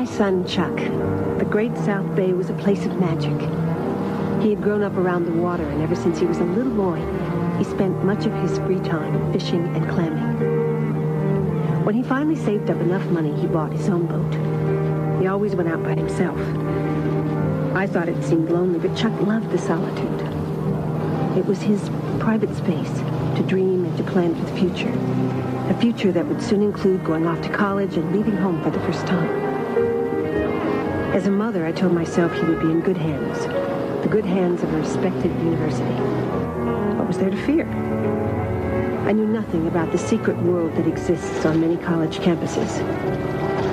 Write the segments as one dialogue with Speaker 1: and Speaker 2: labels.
Speaker 1: my son, Chuck. The Great South Bay was a place of magic. He had grown up around the water, and ever since he was a little boy, he spent much of his free time fishing and clamming. When he finally saved up enough money, he bought his own boat. He always went out by himself. I thought it seemed lonely, but Chuck loved the solitude. It was his private space to dream and to plan for the future. A future that would soon include going off to college and leaving home for the first time. As a mother, I told myself he would be in good hands. The good hands of a respected university. What was there to fear? I knew nothing about the secret world that exists on many college campuses.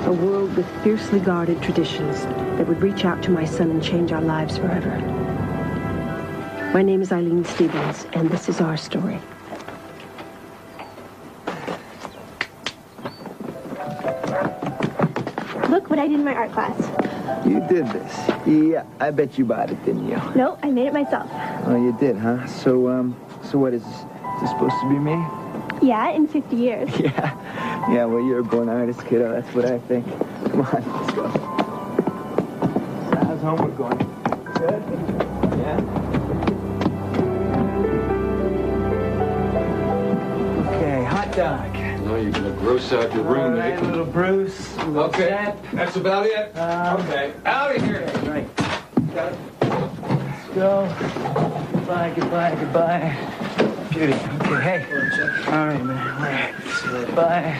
Speaker 1: A world with fiercely guarded traditions that would reach out to my son and change our lives forever. My name is Eileen Stevens, and this is our story.
Speaker 2: Look what I did in my art class.
Speaker 3: You did this? Yeah, I bet you bought it, didn't you?
Speaker 2: No, I made it myself.
Speaker 3: Oh, you did, huh? So what is this? Is this supposed to be me?
Speaker 2: Yeah, in 50 years.
Speaker 3: Yeah, well, you're a born artist, kiddo. That's what I think. Come on, let's go. How's homework going? Good? Yeah? Okay, hot dog.
Speaker 4: No, you're gonna gross out your room,
Speaker 3: All right,
Speaker 4: Nathan.
Speaker 3: little Bruce. Little
Speaker 4: Okay,
Speaker 3: Zap.
Speaker 4: that's about it. Okay, out of here.
Speaker 3: Right. Got it. Let's go. Goodbye. Beauty. Okay, hey. All right, man. Bye.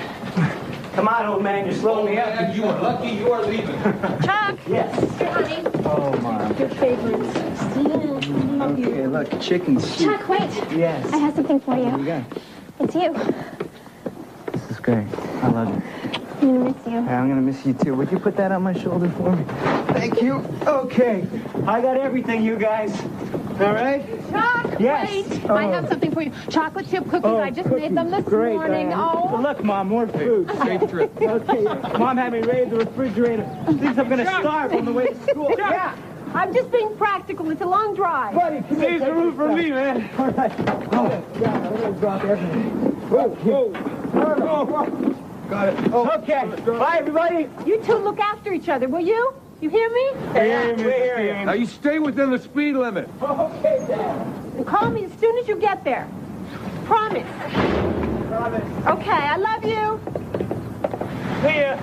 Speaker 3: Come on, old man. You're slowing me up.
Speaker 4: Yeah, you are lucky you are leaving.
Speaker 2: Chuck!
Speaker 3: Yes.
Speaker 2: Here, honey.
Speaker 3: Oh, Mom.
Speaker 2: Your favorites.
Speaker 3: Okay, look, chicken soup.
Speaker 2: Chuck, wait.
Speaker 3: Yes.
Speaker 2: I have something for
Speaker 3: What do
Speaker 2: you.
Speaker 3: you got?
Speaker 2: It's you.
Speaker 3: This is great. I love you.
Speaker 2: I'm gonna miss you.
Speaker 3: I'm gonna miss you too. Would you put that on my shoulder for me? Thank you. Okay. I got everything, you guys. All right?
Speaker 5: Chuck,
Speaker 3: Yes.
Speaker 5: wait.
Speaker 3: Oh.
Speaker 5: I have something for you. Chocolate chip cookies. I just made them this
Speaker 3: Great,
Speaker 5: morning.
Speaker 3: Look, Mom, more food.
Speaker 4: Safe trip.
Speaker 3: Okay. Mom had me raid the refrigerator. Thinks I'm gonna starve on the way to school. Yeah.
Speaker 5: I'm just being practical. It's a long drive.
Speaker 3: Buddy, save the room for me, man. All right. Oh, yeah, I'm gonna drop everything. Whoa. Got it. Oh. Okay. Bye, everybody.
Speaker 5: You two look after each other, will you? You hear me?
Speaker 3: Yeah,
Speaker 4: Now you stay within the speed limit.
Speaker 3: Okay, Dad.
Speaker 5: And call me as soon as you get there. Promise. Okay, I love you.
Speaker 3: See ya.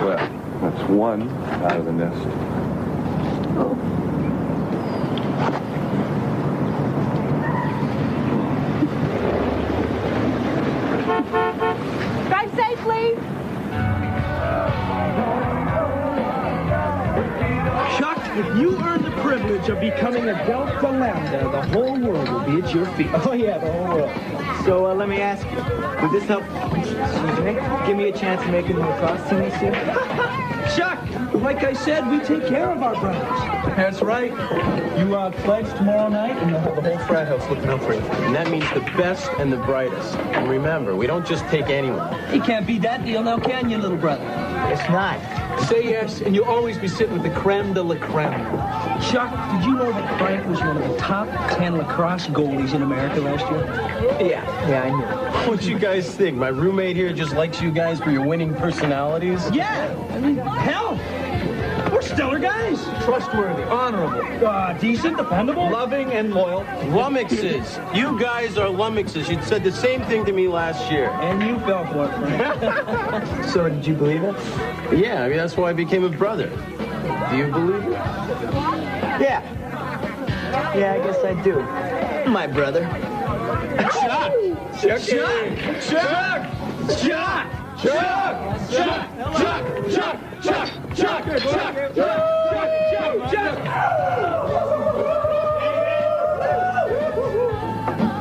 Speaker 4: Well, that's one out of the nest.
Speaker 5: Drive safely.
Speaker 6: Chuck, if you earn the privilege of becoming a Delta Lambda, the whole world will be at your feet.
Speaker 3: Oh, yeah, the whole world. So, let me ask you, would this help, give me a chance to make a lacrosse team this year?
Speaker 6: Chuck, like I said, we take care of our brothers.
Speaker 7: That's right. You pledge tomorrow night, and you'll have the whole frat house looking out for you.
Speaker 8: And that means the best and the brightest. And remember, we don't just take anyone.
Speaker 6: You can't beat that deal now, can you, little brother?
Speaker 3: It's not.
Speaker 7: Say yes, and you'll always be sitting with the creme de la creme.
Speaker 6: Chuck, did you know that Frank was one of the top 10 lacrosse goalies in America last year?
Speaker 3: Yeah, I knew.
Speaker 8: What you guys think? My roommate here just likes you guys for your winning personalities?
Speaker 6: Yeah! I mean, hell! We're stellar guys!
Speaker 7: Trustworthy, honorable,
Speaker 6: Decent, dependable.
Speaker 7: loving, and loyal.
Speaker 8: Lummoxes. You guys are lummoxes. You said the same thing to me last year.
Speaker 6: And you fell for it, Frank.
Speaker 3: So, did you believe it?
Speaker 8: Yeah, I mean, that's why I became a brother. Do you believe it?
Speaker 3: Yeah. Yeah, I guess I do. My brother.
Speaker 7: Chuck! Chuck! Chuck! Chuck! Chuck! Chuck! Chuck! Chuck! Chuck! Chuck! Chuck! Chuck! Chuck!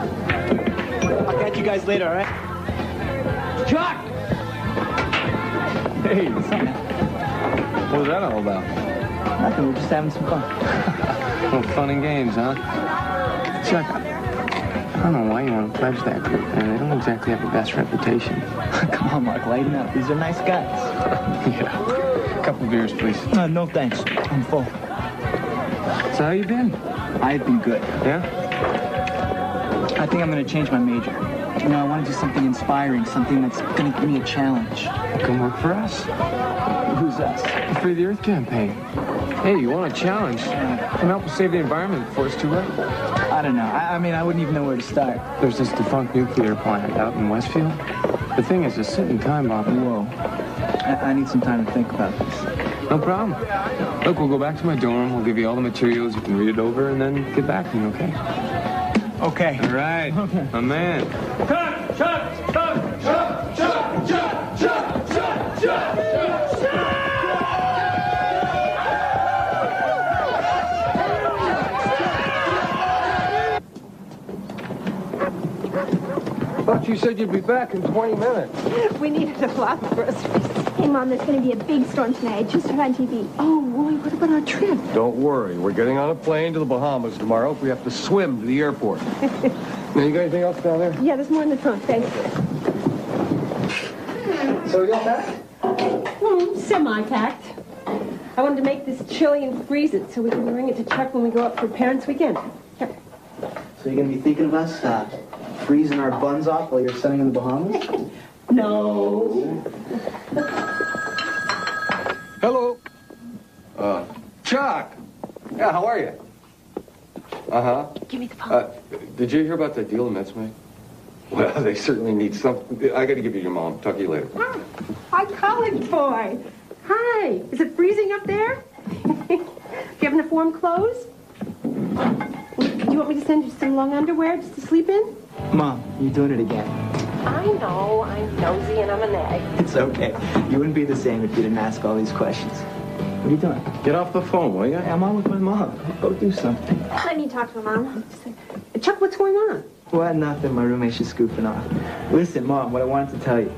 Speaker 3: I'll catch you guys later, all right?
Speaker 7: Chuck!
Speaker 4: Hey, what was that all about?
Speaker 3: Nothing, we're just having some fun.
Speaker 4: Well, fun and games, huh?
Speaker 9: Chuck, I don't know why you want to pledge that group, man. They don't exactly have the best reputation.
Speaker 3: Come on, Mark, lighten up. These are nice guys.
Speaker 4: Yeah. A couple beers, please.
Speaker 3: No, thanks. I'm full.
Speaker 4: So how you been?
Speaker 3: I've been good.
Speaker 4: Yeah?
Speaker 3: I think I'm going to change my major. You know, I want to do something inspiring, something that's going to give me a challenge.
Speaker 9: Come work for us.
Speaker 3: Who's us?
Speaker 9: The Free the Earth campaign. Hey, you want a challenge? Come help us save the environment before it's too late.
Speaker 3: I don't know. I mean, I wouldn't even know where to start.
Speaker 9: There's this defunct nuclear plant out in Westfield. The thing is a sitting time bomb.
Speaker 3: Whoa. I need some time to think about this.
Speaker 9: No problem. Look, we'll go back to my dorm. We'll give you all the materials. You can read it over and then get back to me, okay?
Speaker 3: Okay.
Speaker 9: All right. Okay. My man.
Speaker 6: Cut! Shut! Stop! Shut! Shut! Shut! Shut! Shut! Shut!
Speaker 4: Thought you said you'd be back in 20 minutes.
Speaker 5: We needed a lot of groceries.
Speaker 2: Hey, Mom, there's going to be a big storm tonight. I just heard on TV.
Speaker 5: Oh, Roy, what about our trip?
Speaker 10: Don't worry. We're getting on a plane to the Bahamas tomorrow. We have to swim to the airport. Now, you got anything else down there?
Speaker 5: Yeah, there's more in the trunk, thanks.
Speaker 3: So you all back?
Speaker 5: Semi-packed. I wanted to make this chili and freeze it so we can bring it to Chuck when we go up for Parents' Weekend. Here.
Speaker 3: So you're going to be thinking of us freezing our buns off while you're sunning in the Bahamas?
Speaker 5: No.
Speaker 10: Hello. Chuck. Yeah, how are you? Uh-huh.
Speaker 5: Give me the phone.
Speaker 10: Did you hear about that deal the Mets made? Well, they certainly need something. I got to give you your mom. Talk to you later.
Speaker 5: Hi, college boy. Hi. Is it freezing up there? Do you have enough warm clothes? Do you want me to send you some long underwear just to sleep in?
Speaker 3: Mom, you're doing it again.
Speaker 5: I know. I'm nosy and I'm an egg.
Speaker 3: It's okay. You wouldn't be the same if you didn't ask all these questions. What are you doing?
Speaker 8: Get off the phone, will you?
Speaker 3: Hey, I'm on with my mom. Go do something.
Speaker 2: I need to talk to my mom.
Speaker 5: Chuck, what's going on?
Speaker 3: Well, nothing. My roommate's just scooping off. Listen, Mom, what I wanted to tell you.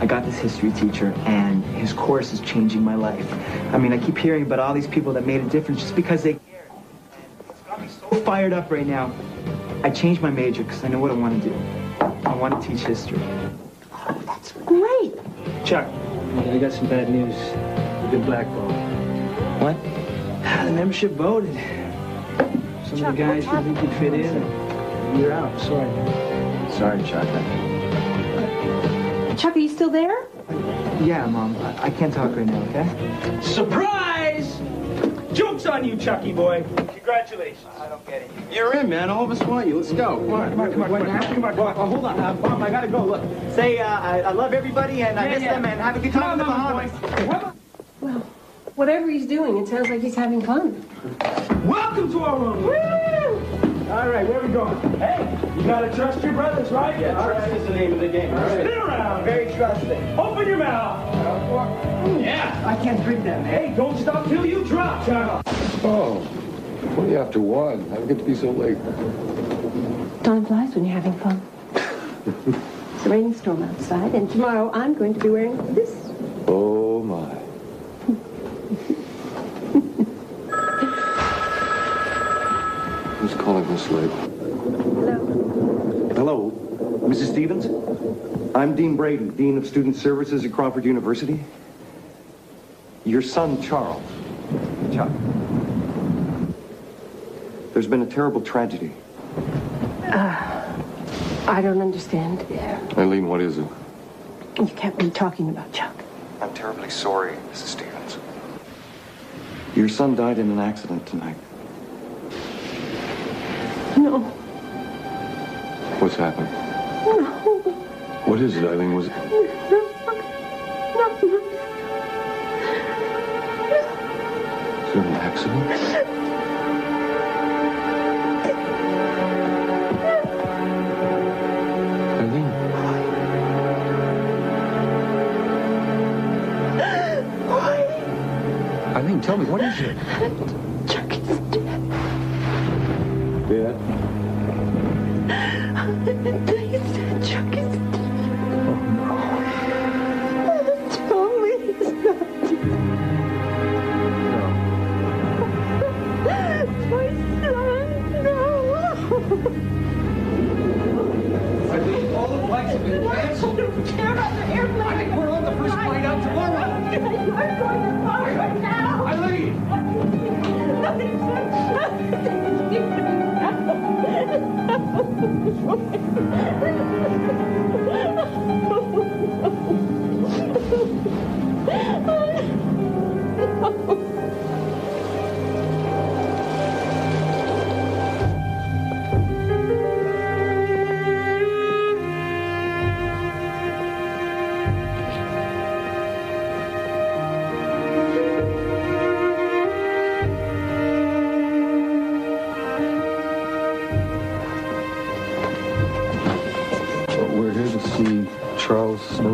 Speaker 3: I got this history teacher, and his course is changing my life. I mean, I keep hearing about all these people that made a difference just because they cared. It's got me so fired up right now. I changed my major because I know what I want to do. I want to teach history.
Speaker 5: Oh, that's great.
Speaker 6: Chuck, I got some bad news. You've been blackballed.
Speaker 3: What? The membership voted. Some
Speaker 5: Chuck,
Speaker 3: of the guys
Speaker 5: what
Speaker 3: who think you'd fit in. You're out. Sorry.
Speaker 9: Sorry, Chuck.
Speaker 5: Chuck, are you still there?
Speaker 3: Yeah, Mom. I can't talk right now, okay?
Speaker 6: Surprise! Joke's on you, Chucky boy. Congratulations. I don't get it.
Speaker 8: You're in, man. All of us want you. Let's go.
Speaker 6: Come on. Hold on. Mom, I gotta go. Look.
Speaker 3: Say, I love everybody, and I miss them, and have a good time in the Bahamas.
Speaker 5: Well, whatever he's doing, it sounds like he's having fun.
Speaker 6: Welcome to our room. Woo! All right, where are we going? Hey, you gotta trust your brothers, right?
Speaker 8: Yeah, trust is the name of the game. All right.
Speaker 6: Spin around.
Speaker 3: Very trusting.
Speaker 6: Open your mouth. Yeah.
Speaker 3: I can't drink that, man.
Speaker 6: Hey, don't stop till you drop, Chuck.
Speaker 10: Oh, 20 after 1. How did it get to be so late?
Speaker 5: Time flies when you're having fun. It's a rainstorm outside, and tomorrow I'm going to be wearing this.
Speaker 10: Oh, my. Who's calling this late?
Speaker 5: Hello.
Speaker 10: Hello, Mrs. Stevens? I'm Dean Brady, Dean of Student Services at Crawford University. Your son, Charles. Chuck. There's been a terrible tragedy.
Speaker 5: I don't understand.
Speaker 10: Eileen, what is it?
Speaker 5: You can't be talking about Chuck.
Speaker 10: I'm terribly sorry, Mrs. Stevens. Your son died in an accident tonight.
Speaker 5: No.
Speaker 10: What's happened?
Speaker 5: No.
Speaker 10: What is it, Eileen? Was it... Is there an accident? Eileen, tell me, what is it?
Speaker 5: Chuck is dead.
Speaker 10: Dead?
Speaker 5: He said Chuck is dead.
Speaker 10: Oh, no.
Speaker 5: Tell me he's not dead.
Speaker 10: No.
Speaker 5: My son, no.
Speaker 10: Eileen, all the flights have been canceled.
Speaker 5: I don't care about the airplane.
Speaker 10: I think we're on the first flight out tomorrow.
Speaker 5: I'm going to fly right now.
Speaker 10: Eileen!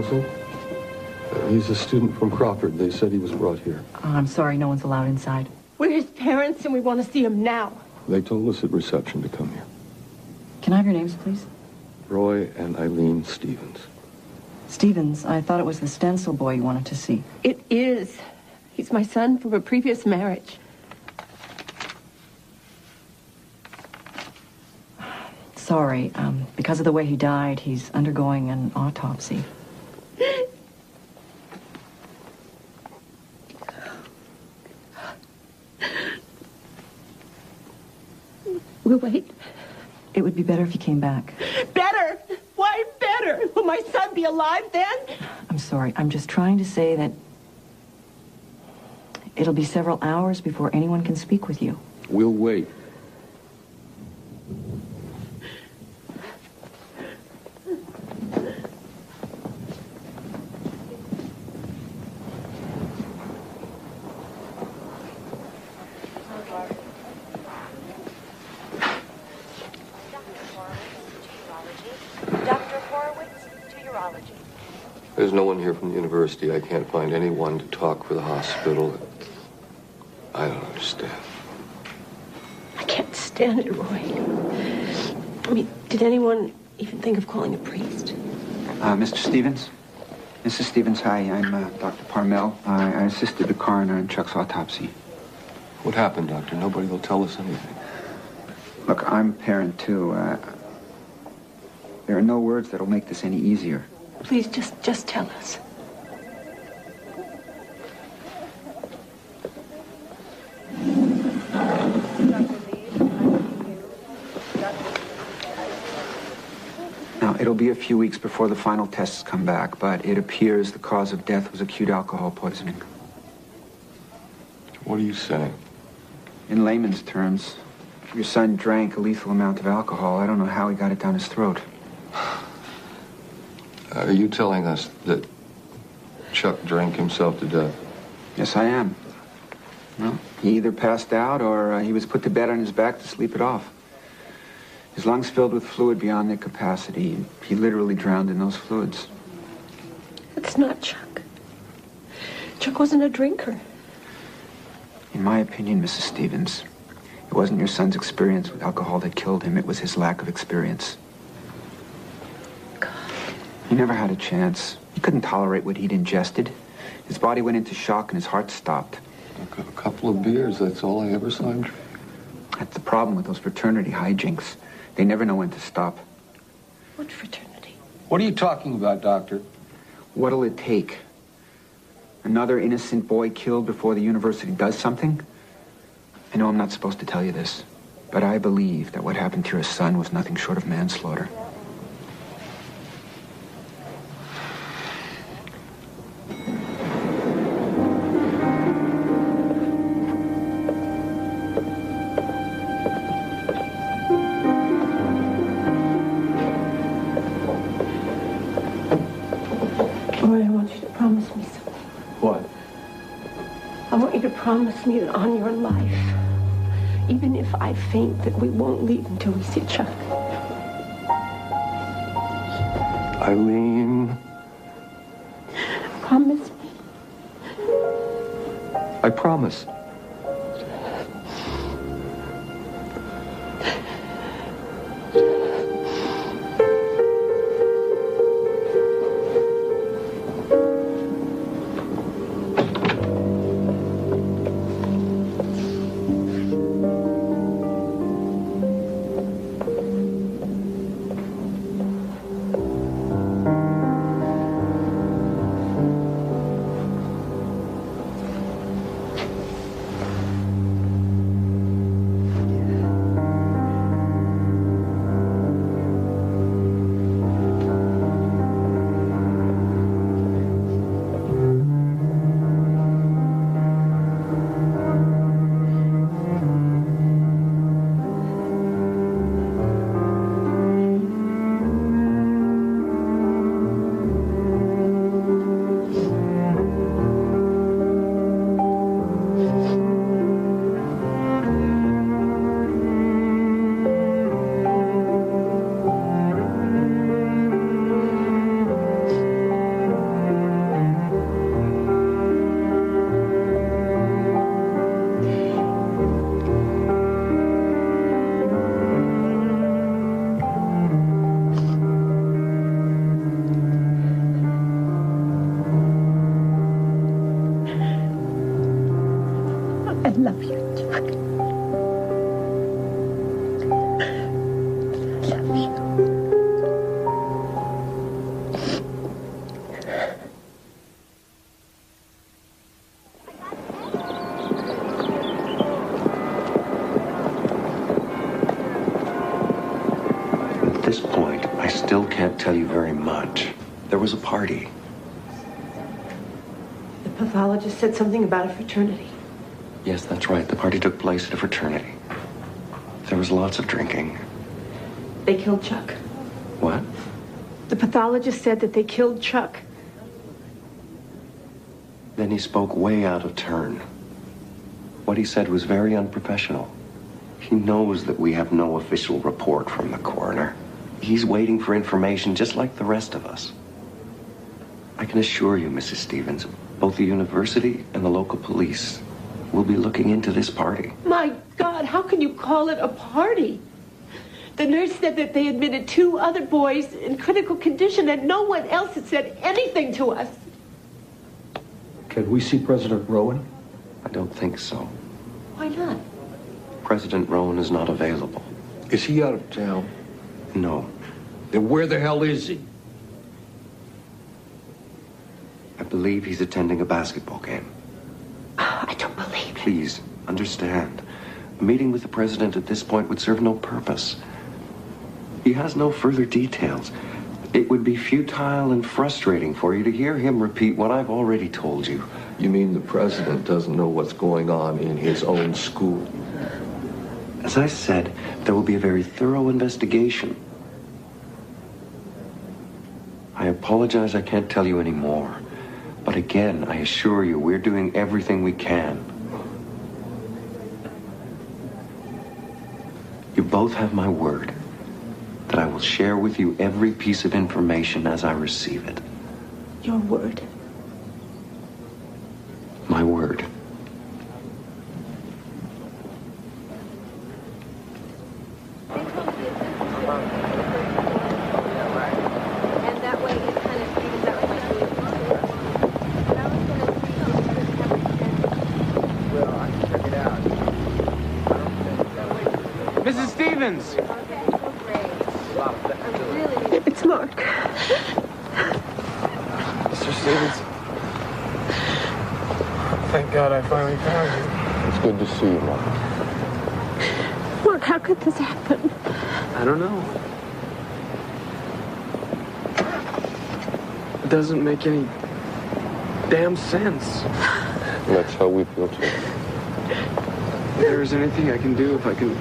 Speaker 4: Susan? He's a student from Crawford. They said he was brought here.
Speaker 11: Oh, I'm sorry, no one's allowed inside.
Speaker 5: We're his parents and we want to see him now.
Speaker 4: They told us at reception to come here.
Speaker 11: Can I have your names, please?
Speaker 4: Roy and Eileen Stevens.
Speaker 11: Stevens, I thought it was the stencil boy you wanted to see.
Speaker 5: It is. He's my son from a previous marriage.
Speaker 11: Sorry, because of the way he died, he's undergoing an autopsy.
Speaker 5: We'll wait.
Speaker 11: It would be better if you came back.
Speaker 5: Better? Why better? Will my son be alive then?
Speaker 11: I'm sorry, I'm just trying to say that it'll be several hours before anyone can speak with you.
Speaker 4: We'll wait. There's no one here from the university. I can't find anyone to talk for the hospital. I don't understand.
Speaker 5: I can't stand it, Roy. I mean, did anyone even think of calling a priest?
Speaker 12: Mr. Stevens? Mrs. Stevens, hi. I'm Dr. Parmel. I assisted the coroner in Chuck's autopsy.
Speaker 4: What happened, Doctor? Nobody will tell us anything.
Speaker 12: Look, I'm a parent, too. There are no words that'll make this any easier.
Speaker 5: Please, just tell us.
Speaker 12: Now, it'll be a few weeks before the final tests come back, but it appears the cause of death was acute alcohol poisoning.
Speaker 4: What are you saying?
Speaker 12: In layman's terms, your son drank a lethal amount of alcohol. I don't know how he got it down his throat.
Speaker 4: Are you telling us that Chuck drank himself to death?
Speaker 12: Yes, I am. Well, he either passed out or he was put to bed on his back to sleep it off. His lungs filled with fluid beyond their capacity. He literally drowned in those fluids.
Speaker 5: That's not Chuck. Chuck wasn't a drinker.
Speaker 12: In my opinion, Mrs. Stevens, it wasn't your son's experience with alcohol that killed him. It was his lack of experience. He never had a chance. He couldn't tolerate what he'd ingested. His body went into shock and his heart stopped.
Speaker 4: A couple of beers, that's all I ever saw him drink.
Speaker 12: That's the problem with those fraternity hijinks. They never know when to stop.
Speaker 5: What fraternity?
Speaker 4: What are you talking about, Doctor?
Speaker 12: What'll it take? Another innocent boy killed before the university does something? I know I'm not supposed to tell you this, but I believe that what happened to your son was nothing short of manslaughter.
Speaker 5: Promise me that on your life, even if I faint, that we won't leave until we see Chuck.
Speaker 4: Eileen.
Speaker 5: Promise me.
Speaker 4: I promise.
Speaker 1: I love you, Chuck. I love you.
Speaker 13: At this point, I still can't tell you very much. There was a party.
Speaker 5: The pathologist said something about a fraternity.
Speaker 13: Yes, that's right. The party took place at a fraternity. There was lots of drinking.
Speaker 5: They killed Chuck.
Speaker 13: What?
Speaker 5: The pathologist said that they killed Chuck.
Speaker 13: Then he spoke way out of turn. What he said was very unprofessional. He knows that we have no official report from the coroner. He's waiting for information just like the rest of us. I can assure you, Mrs. Stevens, both the university and the local police will be looking into this party.
Speaker 5: My God, how can you call it a party? The nurse said that they admitted 2 other boys in critical condition and no one else had said anything to us.
Speaker 10: Can we see President Rowan?
Speaker 13: I don't think so.
Speaker 5: Why not?
Speaker 13: President Rowan is not available.
Speaker 4: Is he out of town?
Speaker 13: No.
Speaker 4: Then where the hell is he?
Speaker 13: I believe he's attending a basketball game.
Speaker 5: I don't believe it.
Speaker 13: Please, understand. A meeting with the president at this point would serve no purpose. He has no further details. It would be futile and frustrating for you to hear him repeat what I've already told you.
Speaker 4: You mean the president doesn't know what's going on in his own school?
Speaker 13: As I said, there will be a very thorough investigation. I apologize I can't tell you any more. But again, I assure you, we're doing everything we can. You both have my word that I will share with you every piece of information as I receive it.
Speaker 5: Your word.
Speaker 13: My word.
Speaker 9: Mrs. Stevens!
Speaker 1: It's Mark.
Speaker 9: Mr. Stevens. Thank God I finally found you.
Speaker 4: It's good to see you, Mark.
Speaker 1: Mark, how could this happen?
Speaker 9: I don't know. It doesn't make any damn sense.
Speaker 4: That's how we feel too.
Speaker 9: If there's anything I can do, if I can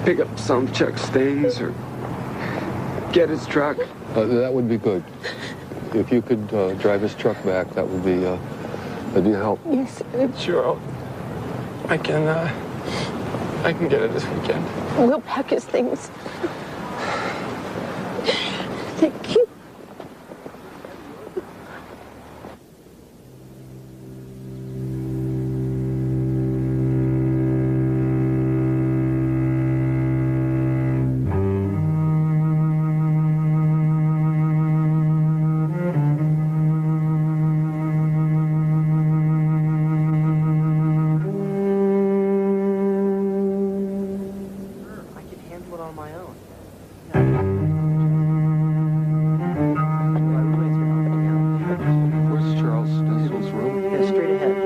Speaker 9: pick up some of Chuck's things or get his truck.
Speaker 4: That would be good. If you could drive his truck back, that would be that'd be a help.
Speaker 1: Yes.
Speaker 9: Sure. I can get it this weekend.
Speaker 1: We'll pack his things. Thank you.
Speaker 4: Where's Charles Stencil's room?
Speaker 5: Yeah, straight ahead.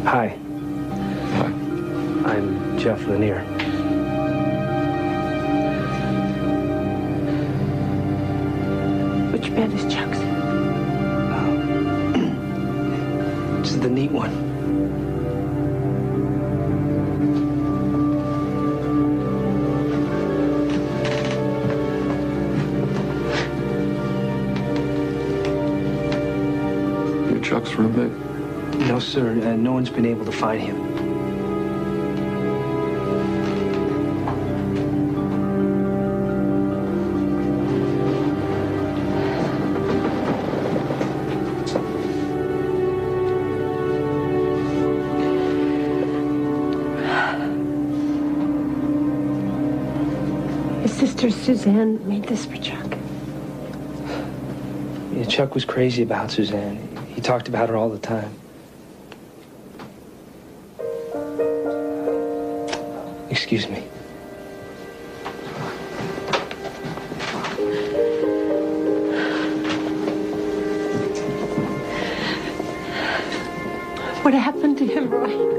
Speaker 6: Hi.
Speaker 4: Hi.
Speaker 6: I'm Jeff Lanier.
Speaker 5: Which bed is Chuck's?
Speaker 6: This is the neat one.
Speaker 4: You're Chuck's roommate?
Speaker 6: No, sir. No one's been able to find him.
Speaker 5: Sister Suzanne made this for Chuck.
Speaker 6: Yeah, Chuck was crazy about Suzanne. He talked about her all the time. Excuse me.
Speaker 5: What happened to him, Roy?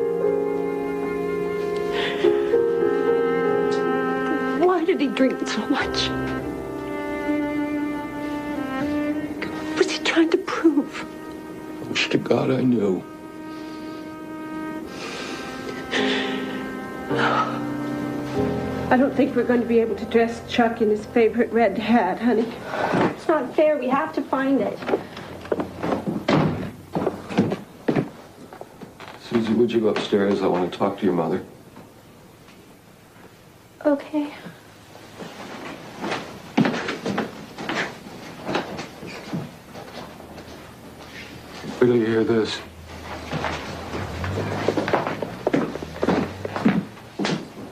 Speaker 5: Why did he drink so much? What was he trying to prove?
Speaker 4: I wish to God I knew.
Speaker 5: I don't think we're going to be able to dress Chuck in his favorite red hat, honey.
Speaker 2: It's not fair. We have to find it.
Speaker 4: Susie, would you go upstairs? I want to talk to your mother.
Speaker 2: Okay.
Speaker 4: Wait till you hear this.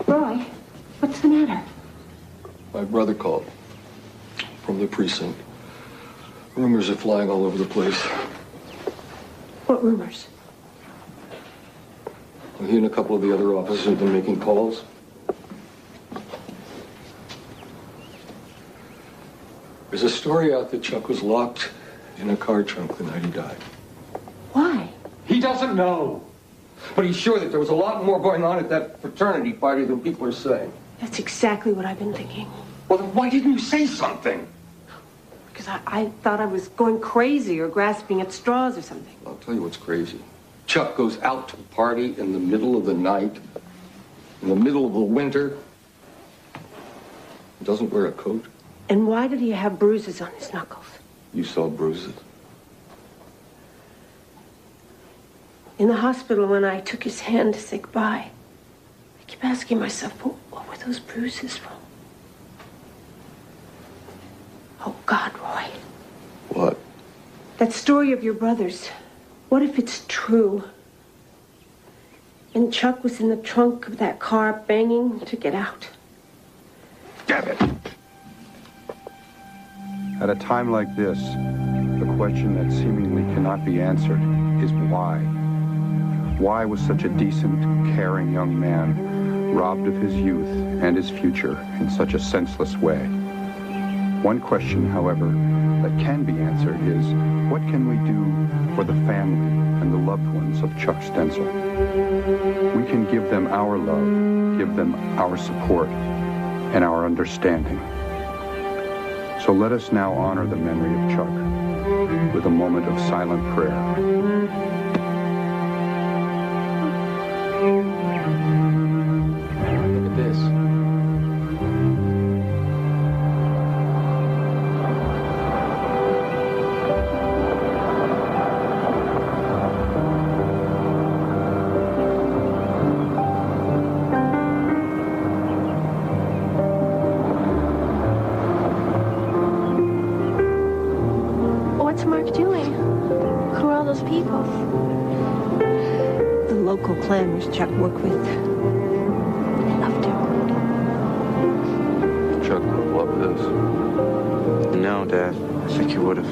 Speaker 5: Roy, what's the matter?
Speaker 4: My brother called from the precinct. Rumors are flying all over the place.
Speaker 5: What rumors?
Speaker 4: Well, he and a couple of the other officers have been making calls. There's a story out that Chuck was locked in a car trunk the night he died.
Speaker 5: Why?
Speaker 10: He doesn't know. But he's sure that there was a lot more going on at that fraternity party than people are saying.
Speaker 5: That's exactly what I've been thinking.
Speaker 10: Well, then why didn't you say something?
Speaker 5: Because I thought I was going crazy or grasping at straws or something.
Speaker 4: I'll tell you what's crazy.
Speaker 10: Chuck goes out to the party in the middle of the night, in the middle of the winter.
Speaker 4: He doesn't wear a coat.
Speaker 5: And why did he have bruises on his knuckles?
Speaker 4: You saw bruises.
Speaker 5: In the hospital, when I took his hand to say goodbye, I keep asking myself, what were those bruises from? Oh, God, Roy.
Speaker 4: What?
Speaker 5: That story of your brother's. What if it's true? And Chuck was in the trunk of that car banging to get out.
Speaker 10: Damn it!
Speaker 14: At a time like this, the question that seemingly cannot be answered is why? Why was such a decent, caring young man robbed of his youth and his future in such a senseless way? One question, however, that can be answered is, what can we do for the family and the loved ones of Chuck Stenzel? We can give them our love, give them our support, and our understanding. So let us now honor the memory of Chuck with a moment of silent prayer.
Speaker 3: Look at this.
Speaker 2: What's Mark doing? Who are all those people?
Speaker 1: The local clammers Chuck worked with. They loved him.
Speaker 4: Chuck would have loved this.
Speaker 9: No, Dad. I think he would have.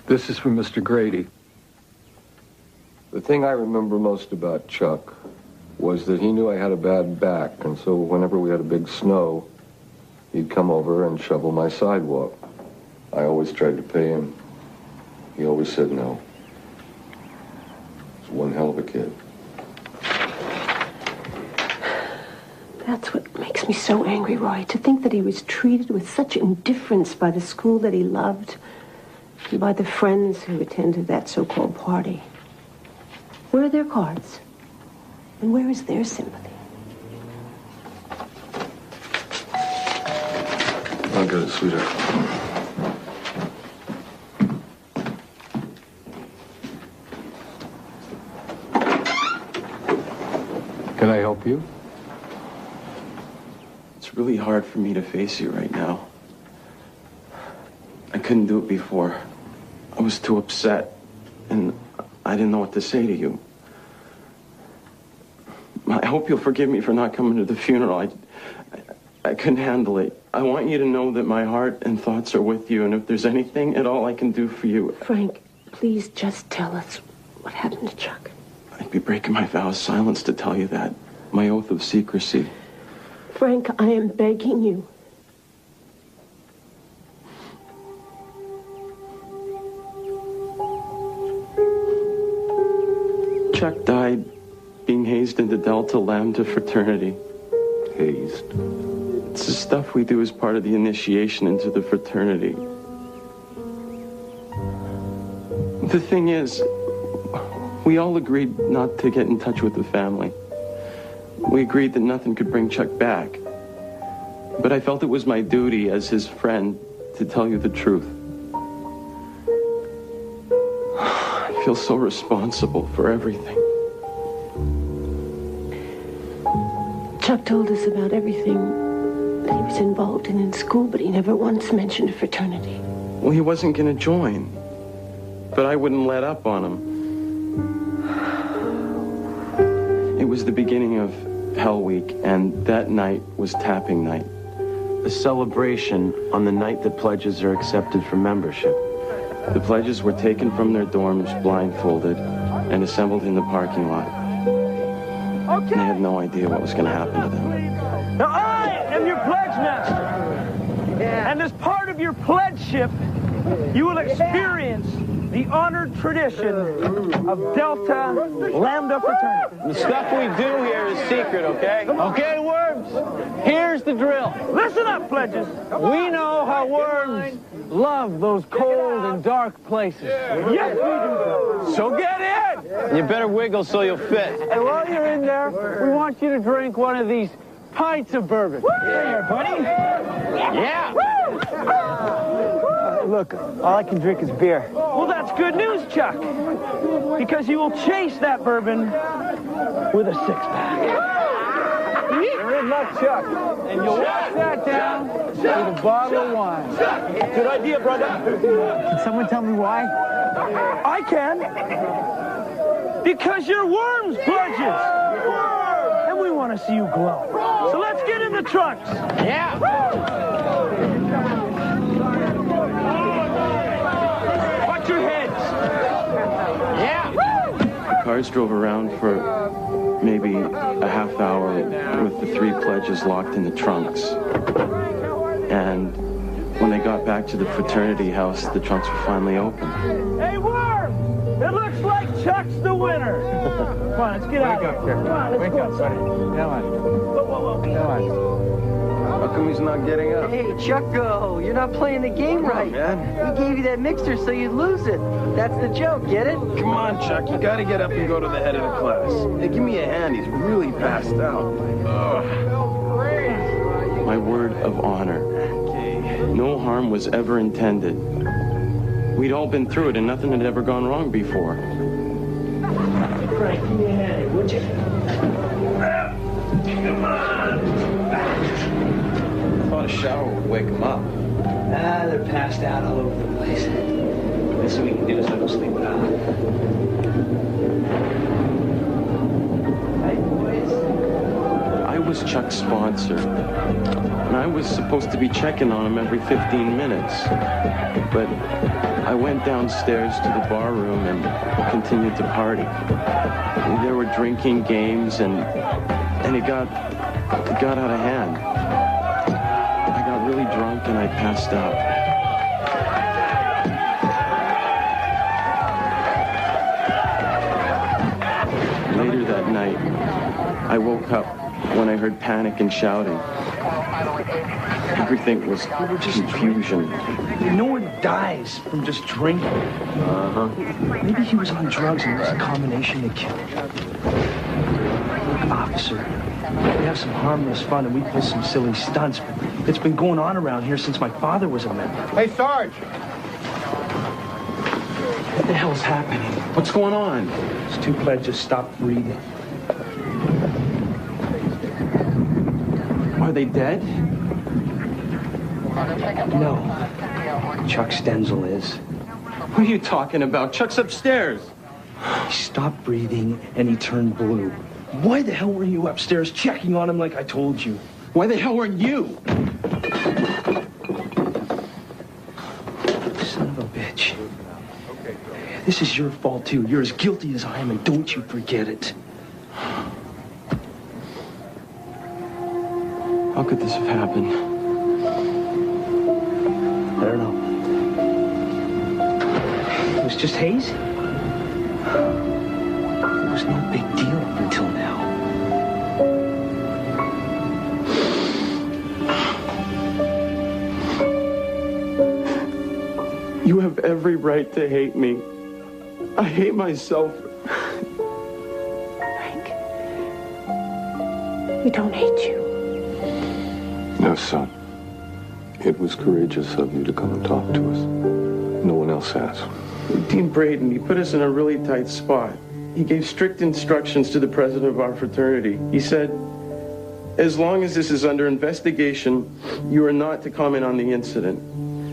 Speaker 4: This is from Mr. Grady. The thing I remember most about Chuck was that he knew I had a bad back, and so whenever we had a big snow, he'd come over and shovel my sidewalk. I always tried to pay him. He always said no. He's one hell of a kid.
Speaker 5: That's what makes me so angry, Roy, to think that he was treated with such indifference by the school that he loved and by the friends who attended that so-called party. Where are their cards? And where is their sympathy?
Speaker 4: I'll get it, sweetheart. Can I help you?
Speaker 9: It's really hard for me to face you right now. I couldn't do it before. I was too upset.
Speaker 15: and I didn't know what to say to you. I hope you'll forgive me for not coming to the funeral. I couldn't handle it. I want you to know that my heart and thoughts are with you, and if there's anything at all I can do for you...
Speaker 5: Frank, please just tell us what happened to Chuck.
Speaker 15: I'd be breaking my vow of silence to tell you that. My oath of secrecy.
Speaker 5: Frank, I am begging you.
Speaker 15: Chuck died being hazed into Delta Lambda fraternity.
Speaker 13: Hazed?
Speaker 15: It's the stuff we do as part of the initiation into the fraternity. The thing is, we all agreed not to get in touch with the family. We agreed that nothing could bring Chuck back. But I felt it was my duty as his friend to tell you the truth. I feel so responsible for everything.
Speaker 5: Chuck told us about everything that he was involved in school, but he never once mentioned a fraternity.
Speaker 15: Well, he wasn't going to join. But I wouldn't let up on him. It was the beginning of Hell Week, and that night was tapping night.
Speaker 16: A celebration on the night that pledges are accepted for membership.
Speaker 15: The pledges were taken from their dorms blindfolded and assembled in the parking lot.
Speaker 6: Okay.
Speaker 15: They had no idea what was going to happen to them.
Speaker 6: Now, I am your pledge master. And as part of your pledgeship, you will experience the honored tradition of Delta Lambda fraternity.
Speaker 8: The stuff we do here is secret, okay? Okay, worms, here's the drill.
Speaker 6: Listen up, pledges.
Speaker 8: We know how worms love those cold and dark places.
Speaker 6: Yes, we do.
Speaker 8: So get in! You better wiggle so you'll fit. And while you're in there, we want you to drink one of these pints of bourbon.
Speaker 6: Here, buddy.
Speaker 8: Yeah!
Speaker 6: Look, all I can drink is beer. Well, that's good news, Chuck. Because you will chase that bourbon with a six-pack.
Speaker 8: Good luck, Chuck. And you'll wash that down with a bottle of wine.
Speaker 6: Good idea, brother.
Speaker 8: Can someone tell me why?
Speaker 6: I can. Because you're worms, pledges. And we want to see you glow. So let's get in the trunks.
Speaker 8: Yeah.
Speaker 6: Watch your heads.
Speaker 8: Yeah.
Speaker 15: The cars drove around for maybe a half hour with the three pledges locked in the trunks. And when they got back to the fraternity house, the trunks were finally open.
Speaker 6: Hey, Worm! It looks like Chuck's the winner. Come on, let's get out of here. Come on, let's go.
Speaker 8: Buddy. Come on. Come on.
Speaker 15: How come he's not getting up?
Speaker 17: Hey, Chucko, you're not playing the game right.
Speaker 15: Man.
Speaker 17: We gave you that mixer so you'd lose it. That's the joke, get it?
Speaker 7: Come on, Chuck. You gotta get up and go to the head of the class. Hey, give me a hand. He's really passed out.
Speaker 15: My word of honor. No harm was ever intended. We'd all been through it and nothing had ever gone wrong before.
Speaker 6: Frank, give me a hand, would you? Come on!
Speaker 3: I thought a shower would wake them up.
Speaker 6: They're passed out all over the place. Best we can do is let them sleep it out. Hey, boys.
Speaker 15: I was Chuck's sponsor, and I was supposed to be checking on him every 15 minutes. But I went downstairs to the bar room and continued to party. There were drinking games, and it got out of hand. I got really drunk and I passed out. Later that night, I woke up when I heard panic and shouting. Everything was confusion.
Speaker 6: No one dies from just drinking.
Speaker 15: Uh-huh.
Speaker 6: Maybe he was on drugs and it was a combination to kill. Look, officer, we have some harmless fun and we pull some silly stunts, but it's been going on around here since my father was a member.
Speaker 7: Hey, Sarge!
Speaker 6: What the hell's happening?
Speaker 15: What's going on?
Speaker 6: These two pledges stopped breathing.
Speaker 15: Are they dead?
Speaker 6: No. Chuck Stenzel is.
Speaker 16: What are you talking about? Chuck's upstairs.
Speaker 6: He stopped breathing and he turned blue. Why the hell were you upstairs checking on him like I told you?
Speaker 16: Why the hell weren't you?
Speaker 6: Son of a bitch. This is your fault, too. You're as guilty as I am, and don't you forget it.
Speaker 16: How could this have happened?
Speaker 6: I don't know. It was just hazy. It was no big deal until now.
Speaker 16: You have every right to hate me. I hate myself.
Speaker 5: Frank, we don't hate you.
Speaker 4: No, son. It was courageous of you to come and talk to us. No one else has.
Speaker 15: Dean Braden, he put us in a really tight spot. He gave strict instructions to the president of our fraternity. He said, as long as this is under investigation, you are not to comment on the incident.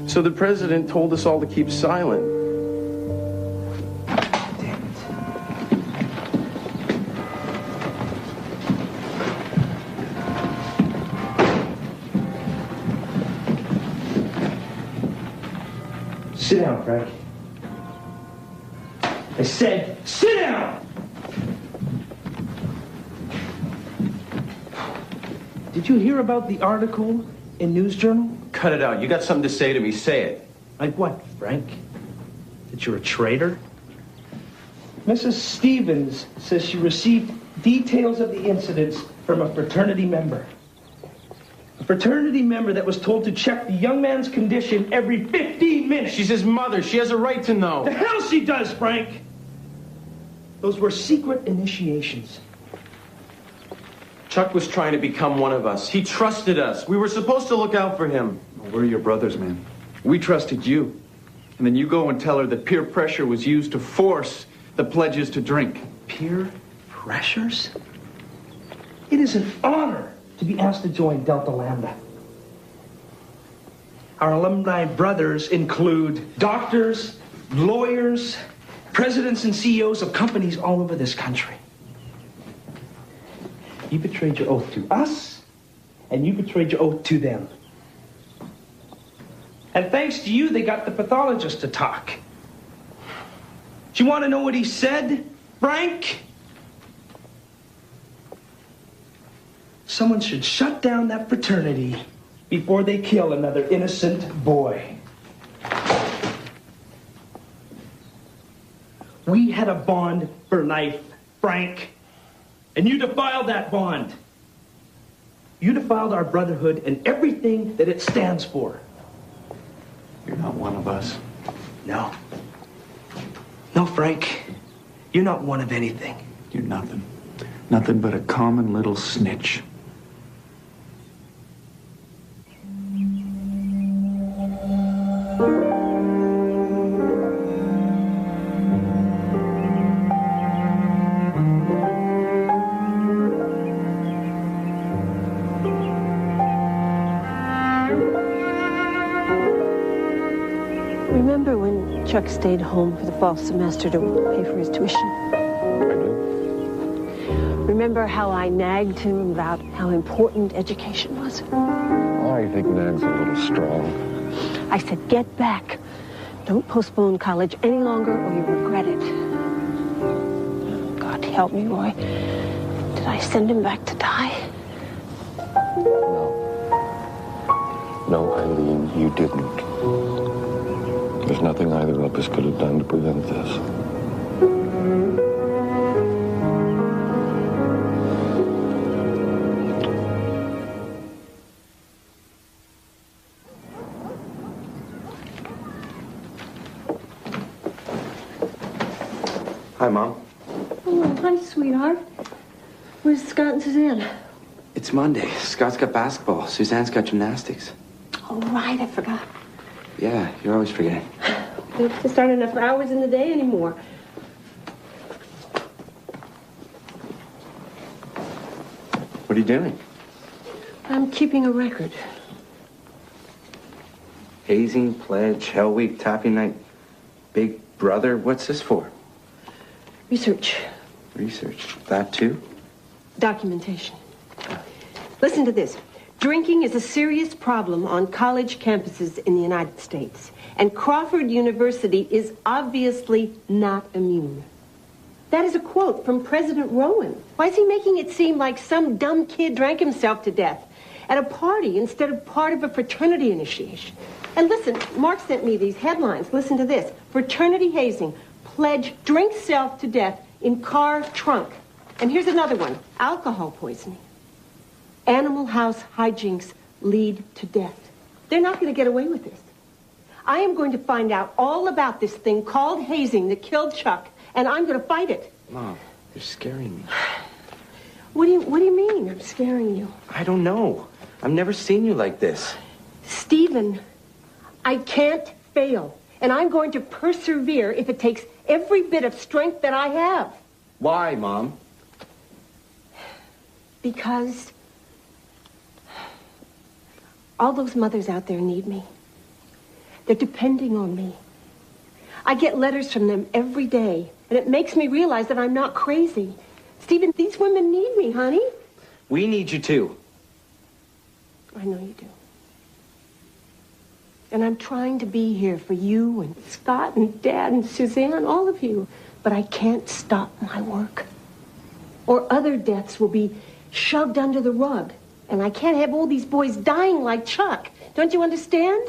Speaker 15: So the president told us all to keep silent.
Speaker 6: Sit down, Frank. I said, sit down! Did you hear about the article in News Journal?
Speaker 16: Cut it out. You got something to say to me. Say it.
Speaker 6: Like what, Frank? That you're a traitor? Mrs. Stevens says she received details of the incidents from a fraternity member. A fraternity member that was told to check the young man's condition every 15 minutes.
Speaker 16: She's his mother. She has a right to know.
Speaker 6: The hell she does, Frank! Those were secret initiations.
Speaker 16: Chuck was trying to become one of us. He trusted us. We were supposed to look out for him.
Speaker 12: We're your brothers, man. We trusted you. And then you go and tell her that peer pressure was used to force the pledges to drink.
Speaker 6: Peer pressures? It is an honor to be asked to join Delta Lambda. Our alumni brothers include doctors, lawyers, presidents and CEOs of companies all over this country. You betrayed your oath to us, and you betrayed your oath to them. And thanks to you, they got the pathologist to talk. Do you want to know what he said, Frank? Someone should shut down that fraternity before they kill another innocent boy. We had a bond for life, Frank. And you defiled that bond. You defiled our brotherhood and everything that it stands for.
Speaker 12: You're not one of us.
Speaker 6: No. No, Frank. You're not one of anything.
Speaker 12: You're nothing. Nothing but a common little snitch.
Speaker 5: Remember when Chuck stayed home for the fall semester to pay for his tuition?
Speaker 4: I do.
Speaker 5: Remember how I nagged him about how important education was?
Speaker 4: I think nag's a little strong.
Speaker 5: I said, get back. Don't postpone college any longer or you'll regret it. God help me, Roy. Did I send him back to die?
Speaker 4: No, Eileen, you didn't. There's nothing either of us could have done to prevent this.
Speaker 9: Hi, Mom.
Speaker 5: Oh, hi, sweetheart. Where's Scott and Suzanne?
Speaker 9: It's Monday. Scott's got basketball. Suzanne's got gymnastics.
Speaker 5: Oh, right, I forgot.
Speaker 9: Yeah, you're always forgetting.
Speaker 5: There just aren't enough hours in the day anymore.
Speaker 9: What are you doing?
Speaker 5: I'm keeping a record.
Speaker 9: Hazing, pledge, Hell Week, Taffy Night.
Speaker 16: Big Brother? What's this for?
Speaker 5: Research.
Speaker 16: Research. That too?
Speaker 5: Documentation. Listen to this. Drinking is a serious problem on college campuses in the United States. And Crawford University is obviously not immune. That is a quote from President Rowan. Why is he making it seem like some dumb kid drank himself to death at a party instead of part of a fraternity initiation? And listen, Mark sent me these headlines. Listen to this. Fraternity hazing. Pledge drinks self to death in car trunk. And here's another one. Alcohol poisoning. Animal house hijinks lead to death. They're not going to get away with this. I am going to find out all about this thing called hazing that killed Chuck, and I'm going to fight it.
Speaker 16: Mom, you're scaring me.
Speaker 5: What do you mean I'm scaring you?
Speaker 16: I don't know. I've never seen you like this.
Speaker 5: Stephen, I can't fail, and I'm going to persevere if it takes every bit of strength that I have.
Speaker 16: Why, Mom?
Speaker 5: Because all those mothers out there need me. They're depending on me. I get letters from them every day, and it makes me realize that I'm not crazy. Stephen, these women need me, honey.
Speaker 16: We need you too.
Speaker 5: I know you do. And I'm trying to be here for you and Scott and Dad and Suzanne, all of you. But I can't stop my work. Or other deaths will be shoved under the rug. And I can't have all these boys dying like Chuck. Don't you understand?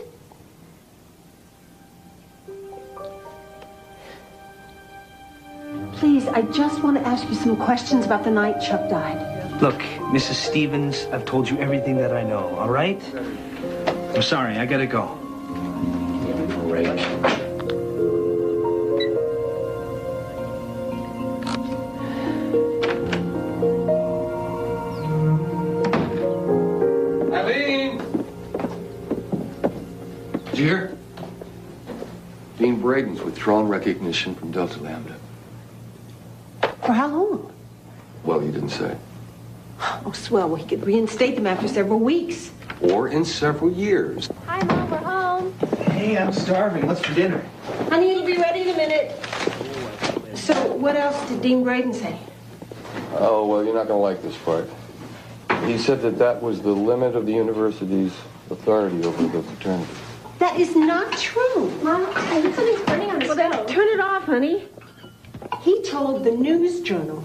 Speaker 5: Please, I just want to ask you some questions about the night Chuck died.
Speaker 6: Look, Mrs. Stevens, I've told you everything that I know, all right? I'm sorry, I gotta go.
Speaker 16: Great.
Speaker 4: Eileen! Did you hear? Dean Braden's withdrawn recognition from Delta Lambda.
Speaker 5: For how long?
Speaker 4: Well, he didn't say.
Speaker 5: Oh, swell. Well, he could reinstate them after several weeks.
Speaker 4: Or in several years.
Speaker 2: Hi, Mom, we're home.
Speaker 3: Hey, I'm starving. What's for dinner?
Speaker 5: Honey, it'll be ready in a minute. So, what else did Dean Braden say?
Speaker 4: Oh, well, you're not going to like this part. He said that that was the limit of the university's authority over the fraternity.
Speaker 5: That is not true.
Speaker 2: Mom, I think something's burning on the
Speaker 5: Well, then
Speaker 2: stove.
Speaker 5: turn it off, honey. He told the News Journal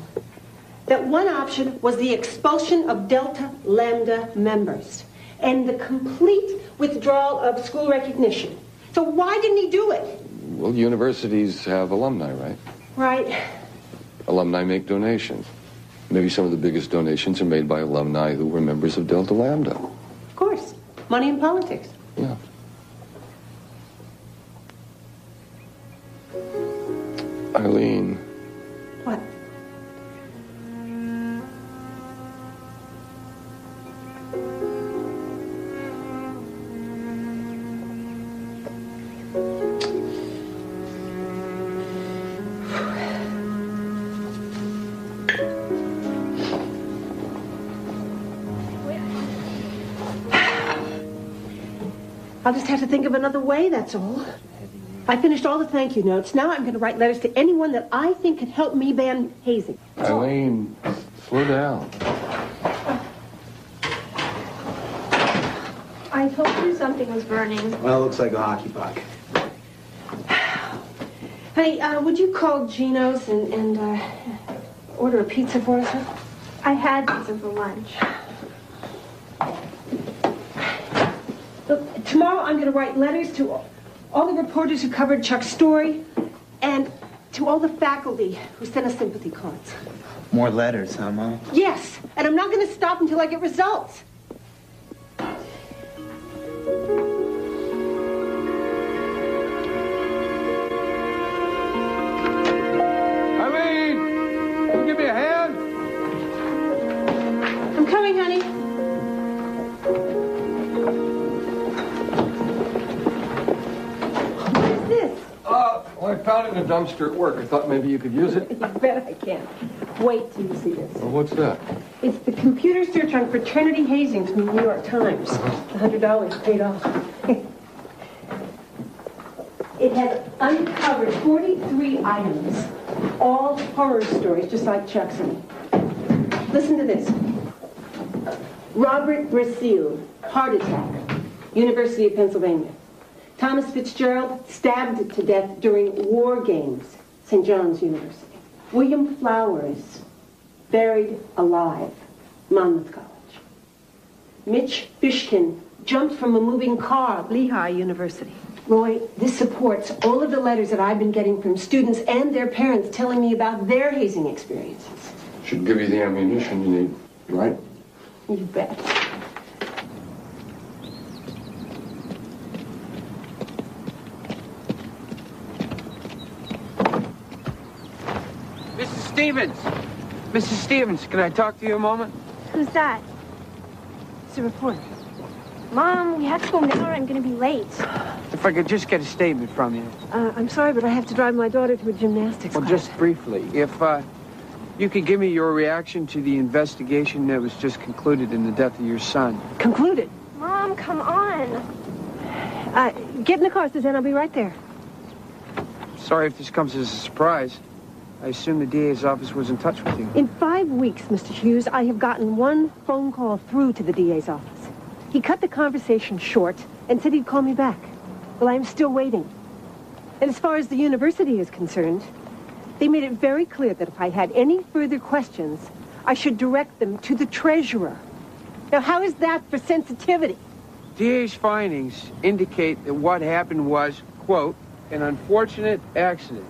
Speaker 5: that one option was the expulsion of Delta Lambda members and the complete withdrawal of school recognition. So why didn't he do it?
Speaker 4: Well, universities have alumni, right?
Speaker 5: Right.
Speaker 4: Alumni make donations. Maybe some of the biggest donations are made by alumni who were members of Delta Lambda.
Speaker 5: Of course. Money in politics.
Speaker 4: Yeah. Eileen.
Speaker 5: What? I'll just have to think of another way, that's all. I finished all the thank you notes. Now I'm going to write letters to anyone that I think could help me ban hazing.
Speaker 4: Eileen, slow down.
Speaker 2: I told you something was burning.
Speaker 3: Well, it looks like a hockey puck.
Speaker 5: Hey, would you call Gino's and order a pizza for us? Huh?
Speaker 2: I had pizza for lunch.
Speaker 5: Look, tomorrow I'm going to write letters to all the reporters who covered Chuck's story and to all the faculty who sent us sympathy cards.
Speaker 3: More letters, huh, Mom?
Speaker 5: Yes, and I'm not going to stop until I get results.
Speaker 14: Eileen! Can you give me a hand?
Speaker 5: I'm coming, honey.
Speaker 4: Well, I found it in a dumpster at work. I thought maybe you could use it.
Speaker 5: You bet I can. Wait till you see this.
Speaker 4: Well, what's that?
Speaker 5: It's the computer search on fraternity hazing from the New York Times. The $100 paid off. It has uncovered 43 items, all horror stories, just like Chuck's own. Listen to this. Robert Brazil, heart attack, University of Pennsylvania. Thomas Fitzgerald, stabbed to death during war games, St. John's University. William Flowers, buried alive, Monmouth College. Mitch Fishkin jumped from a moving car, Lehigh University. Roy, this supports all of the letters that I've been getting from students and their parents telling me about their hazing experiences.
Speaker 4: Should give you the ammunition you need, right?
Speaker 5: You bet.
Speaker 12: Mrs. Stevens! Mrs. Stevens, can I talk to you a moment?
Speaker 2: Who's that?
Speaker 5: It's a reporter.
Speaker 2: Mom, we have to go now or I'm going to be late.
Speaker 12: If I could just get a statement from you.
Speaker 5: I'm sorry, but I have to drive my daughter to a gymnastics
Speaker 12: Well,
Speaker 5: class.
Speaker 12: just briefly, if you could give me your reaction to the investigation that was just concluded in the death of your son.
Speaker 5: Concluded?
Speaker 2: Mom, come on.
Speaker 5: Get in the car, Suzanne. I'll be right there.
Speaker 12: Sorry if this comes as a surprise. I assume the DA's office was in touch with you.
Speaker 5: In 5 weeks, Mr. Hughes, I have gotten one phone call through to the DA's office. He cut the conversation short and said he'd call me back. Well, I'm still waiting. And as far as the university is concerned, they made it very clear that if I had any further questions, I should direct them to the treasurer. Now, how is that for sensitivity?
Speaker 12: DA's findings indicate that what happened was, quote, an unfortunate accident,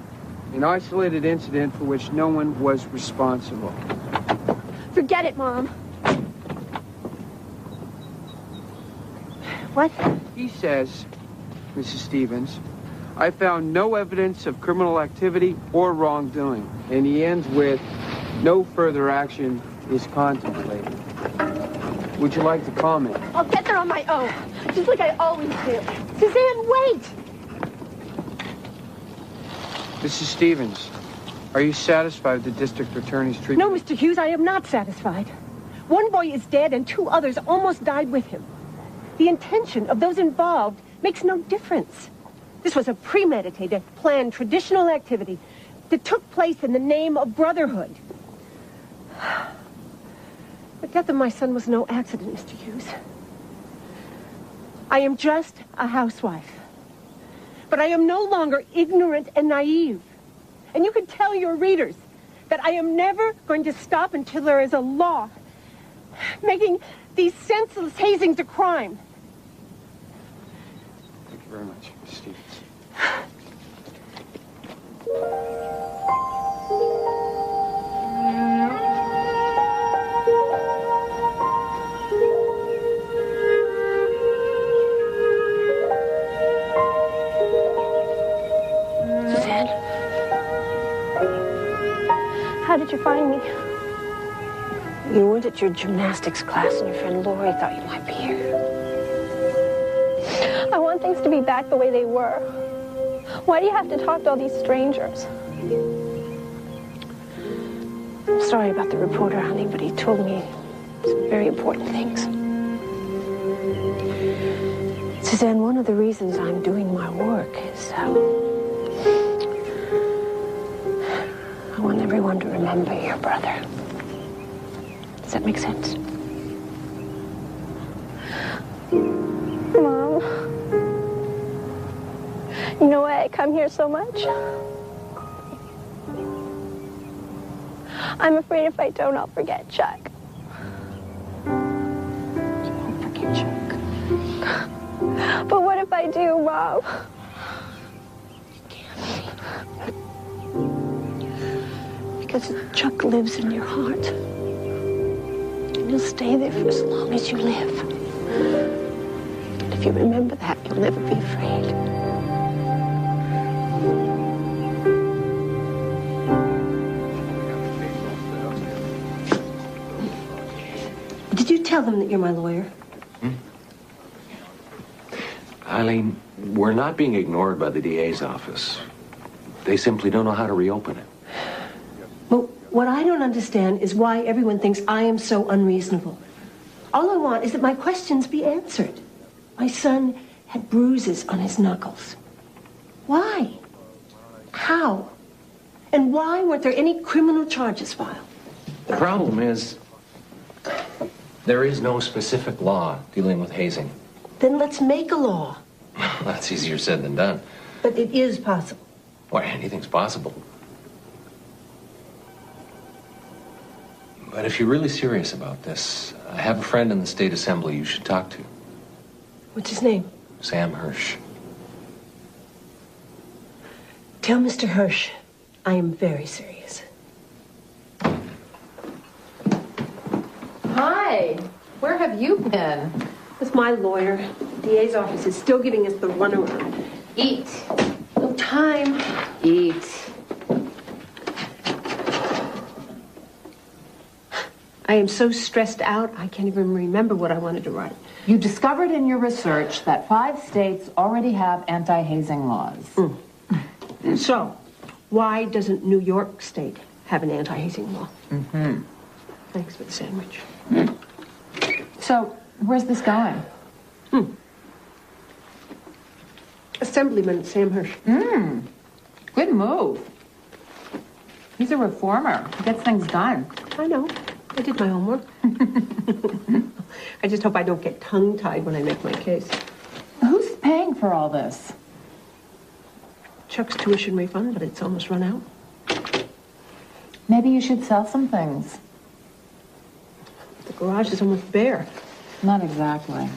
Speaker 12: an isolated incident for which no one was responsible.
Speaker 2: Forget it, Mom.
Speaker 5: What?
Speaker 12: He says, Mrs. Stevens, I found no evidence of criminal activity or wrongdoing. And he ends with, no further action is contemplated. Would you like to comment?
Speaker 2: I'll get there on my own, just like I always do. Suzanne, wait!
Speaker 12: Mrs. Stevens, are you satisfied with the district attorney's treatment?
Speaker 5: No, Mr. Hughes, I am not satisfied. One boy is dead and 2 others almost died with him. The intention of those involved makes no difference. This was a premeditated, planned, traditional activity that took place in the name of brotherhood. The death of my son was no accident, Mr. Hughes. I am just a housewife. But I am no longer ignorant and naive. And you can tell your readers that I am never going to stop until there is a law making these senseless hazings a crime.
Speaker 12: Thank you very much, Mrs. Stevens.
Speaker 2: Suzanne? How did you find me?
Speaker 5: You weren't at your gymnastics class and your friend Lori thought you might be here.
Speaker 2: I want things to be back the way they were. Why do you have to talk to all these strangers?
Speaker 5: I'm sorry about the reporter, honey, but he told me some very important things. Suzanne, one of the reasons I'm doing my work is I want everyone to remember your brother. Does that make sense?
Speaker 2: Mom, you know why I come here so much? I'm afraid if I don't, I'll forget Chuck.
Speaker 5: Don't forget Chuck.
Speaker 2: But what if I do, Mom?
Speaker 5: Because Chuck lives in your heart. And he'll stay there for as long as you live. And if you remember that, you'll never be afraid. Did you tell them that you're my lawyer?
Speaker 13: Eileen, we're not being ignored by the DA's office. They simply don't know how to reopen it.
Speaker 5: Well, what I don't understand is why everyone thinks I am so unreasonable. All I want is that my questions be answered. My son had bruises on his knuckles. Why? How? And why weren't there any criminal charges filed?
Speaker 18: The problem is, there is no specific law dealing with hazing.
Speaker 5: Then let's make a law.
Speaker 18: That's easier said than done.
Speaker 5: But it is possible.
Speaker 18: Why, anything's possible. But if you're really serious about this, I have a friend in the state assembly you should talk to.
Speaker 5: What's his name?
Speaker 18: Sam Hirsch.
Speaker 5: Tell Mr. Hirsch I am very serious.
Speaker 19: Hi. Where have you been?
Speaker 5: With my lawyer. The DA's office is still giving us the runaround.
Speaker 19: Eat.
Speaker 5: No time.
Speaker 19: Eat.
Speaker 5: I am so stressed out, I can't even remember what I wanted to write.
Speaker 19: You discovered in your research that 5 states already have anti-hazing laws.
Speaker 5: So, why doesn't New York State have an anti-hazing law?
Speaker 19: Mm-hmm.
Speaker 5: Thanks for the sandwich.
Speaker 19: So, where's this going?
Speaker 5: Assemblyman Sam Hirsch.
Speaker 19: Good move. He's a reformer. He gets things done.
Speaker 5: I know. I did my homework. I just hope I don't get tongue-tied when I make my case.
Speaker 19: Who's paying for all this?
Speaker 5: Chuck's tuition refund, but it's almost run out.
Speaker 19: Maybe you should sell some things.
Speaker 5: The garage is almost bare.
Speaker 19: Not exactly.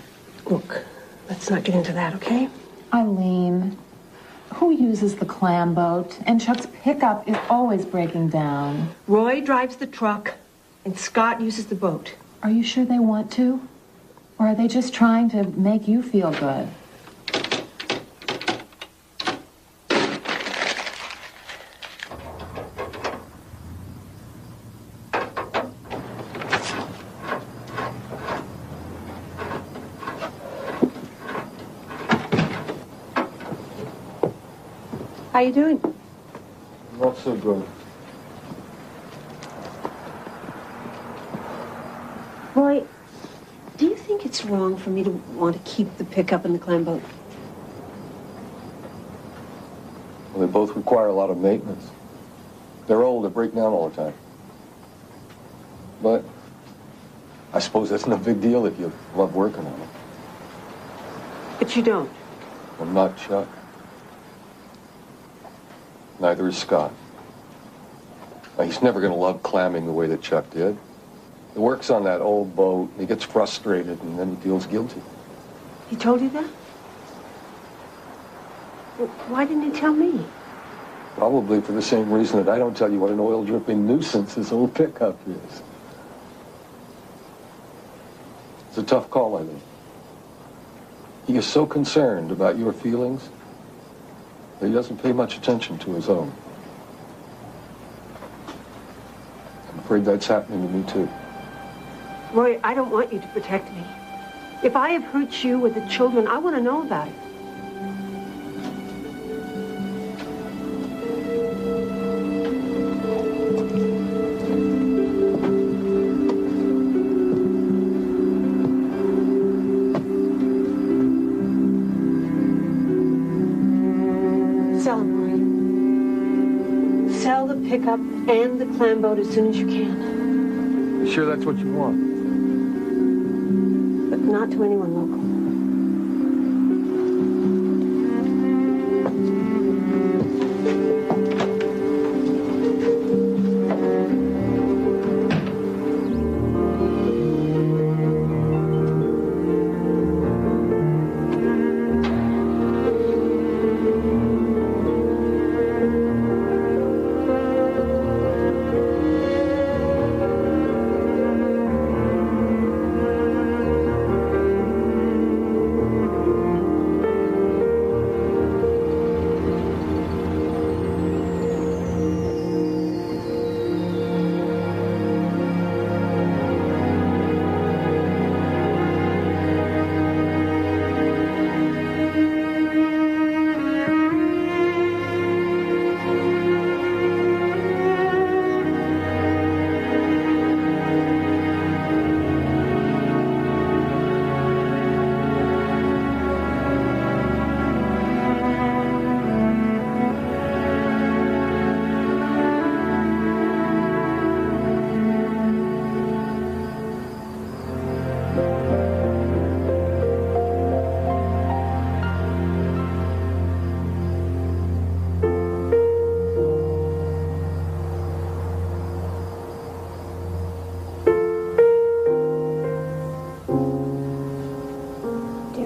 Speaker 5: Look, let's not get into that, okay?
Speaker 19: Eileen, who uses the clam boat? And Chuck's pickup is always breaking down.
Speaker 5: Roy drives the truck, and Scott uses the boat.
Speaker 19: Are you sure they want to? Or are they just trying to make you feel good?
Speaker 5: How you doing?
Speaker 4: Not so good.
Speaker 5: Roy, do you think it's wrong for me to want to keep the pickup and the clam boat?
Speaker 4: Well, they both require a lot of maintenance. They're old, they break down all the time. But I suppose that's no big deal if you love working on them.
Speaker 5: But you don't.
Speaker 4: I'm not Chuck. Neither is Scott. Now, he's never going to love clamming the way that Chuck did. He works on that old boat, and he gets frustrated, and then he feels guilty.
Speaker 5: He told you that? Well, why didn't he tell me?
Speaker 4: Probably for the same reason that I don't tell you what an oil-dripping nuisance this old pickup is. It's a tough call, I think. He is so concerned about your feelings that he doesn't pay much attention to his own. I'm afraid that's happening to me, too.
Speaker 5: Roy, I don't want you to protect me. If I have hurt you or the children, I want to know about it. Sell them, Roy. Sell the pickup and the clam boat as soon as you can.
Speaker 4: You sure that's what you want?
Speaker 5: But not to anyone local.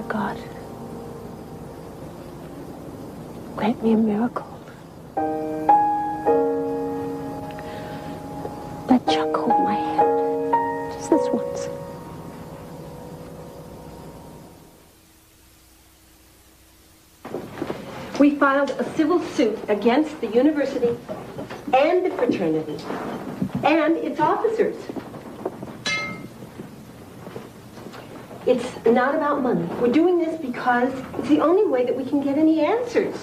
Speaker 5: God, grant me a miracle. Let Chuck hold my hand, just this once. We filed a civil suit against the university and the fraternity and its officers. It's not about money. We're doing this because it's the only way that we can get any answers.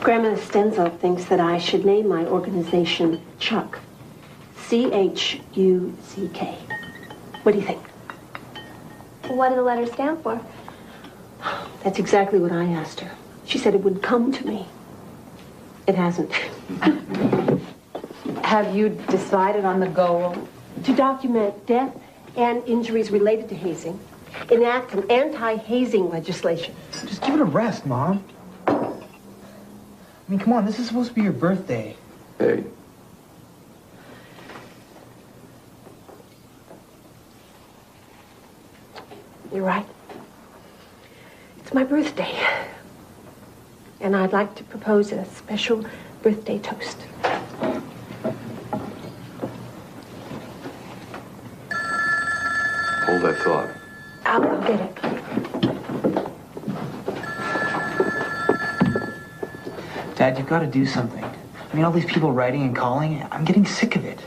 Speaker 5: Grandma Stenzel thinks that I should name my organization Chuck. C-H-U-C-K. What do you think?
Speaker 2: What do the letters stand for?
Speaker 5: That's exactly what I asked her. She said it would come to me. It hasn't.
Speaker 19: Have you decided on the goal?
Speaker 5: To document death and injuries related to hazing, enact an anti-hazing legislation.
Speaker 3: Just give it a rest, Mom. I mean, come on, this is supposed to be your birthday.
Speaker 4: Hey.
Speaker 5: You're right. It's my birthday. And I'd like to propose a special birthday toast.
Speaker 4: Hold that thought.
Speaker 5: I'll go get it.
Speaker 3: Dad, you've got to do something. I mean, all these people writing and calling, I'm getting sick of it.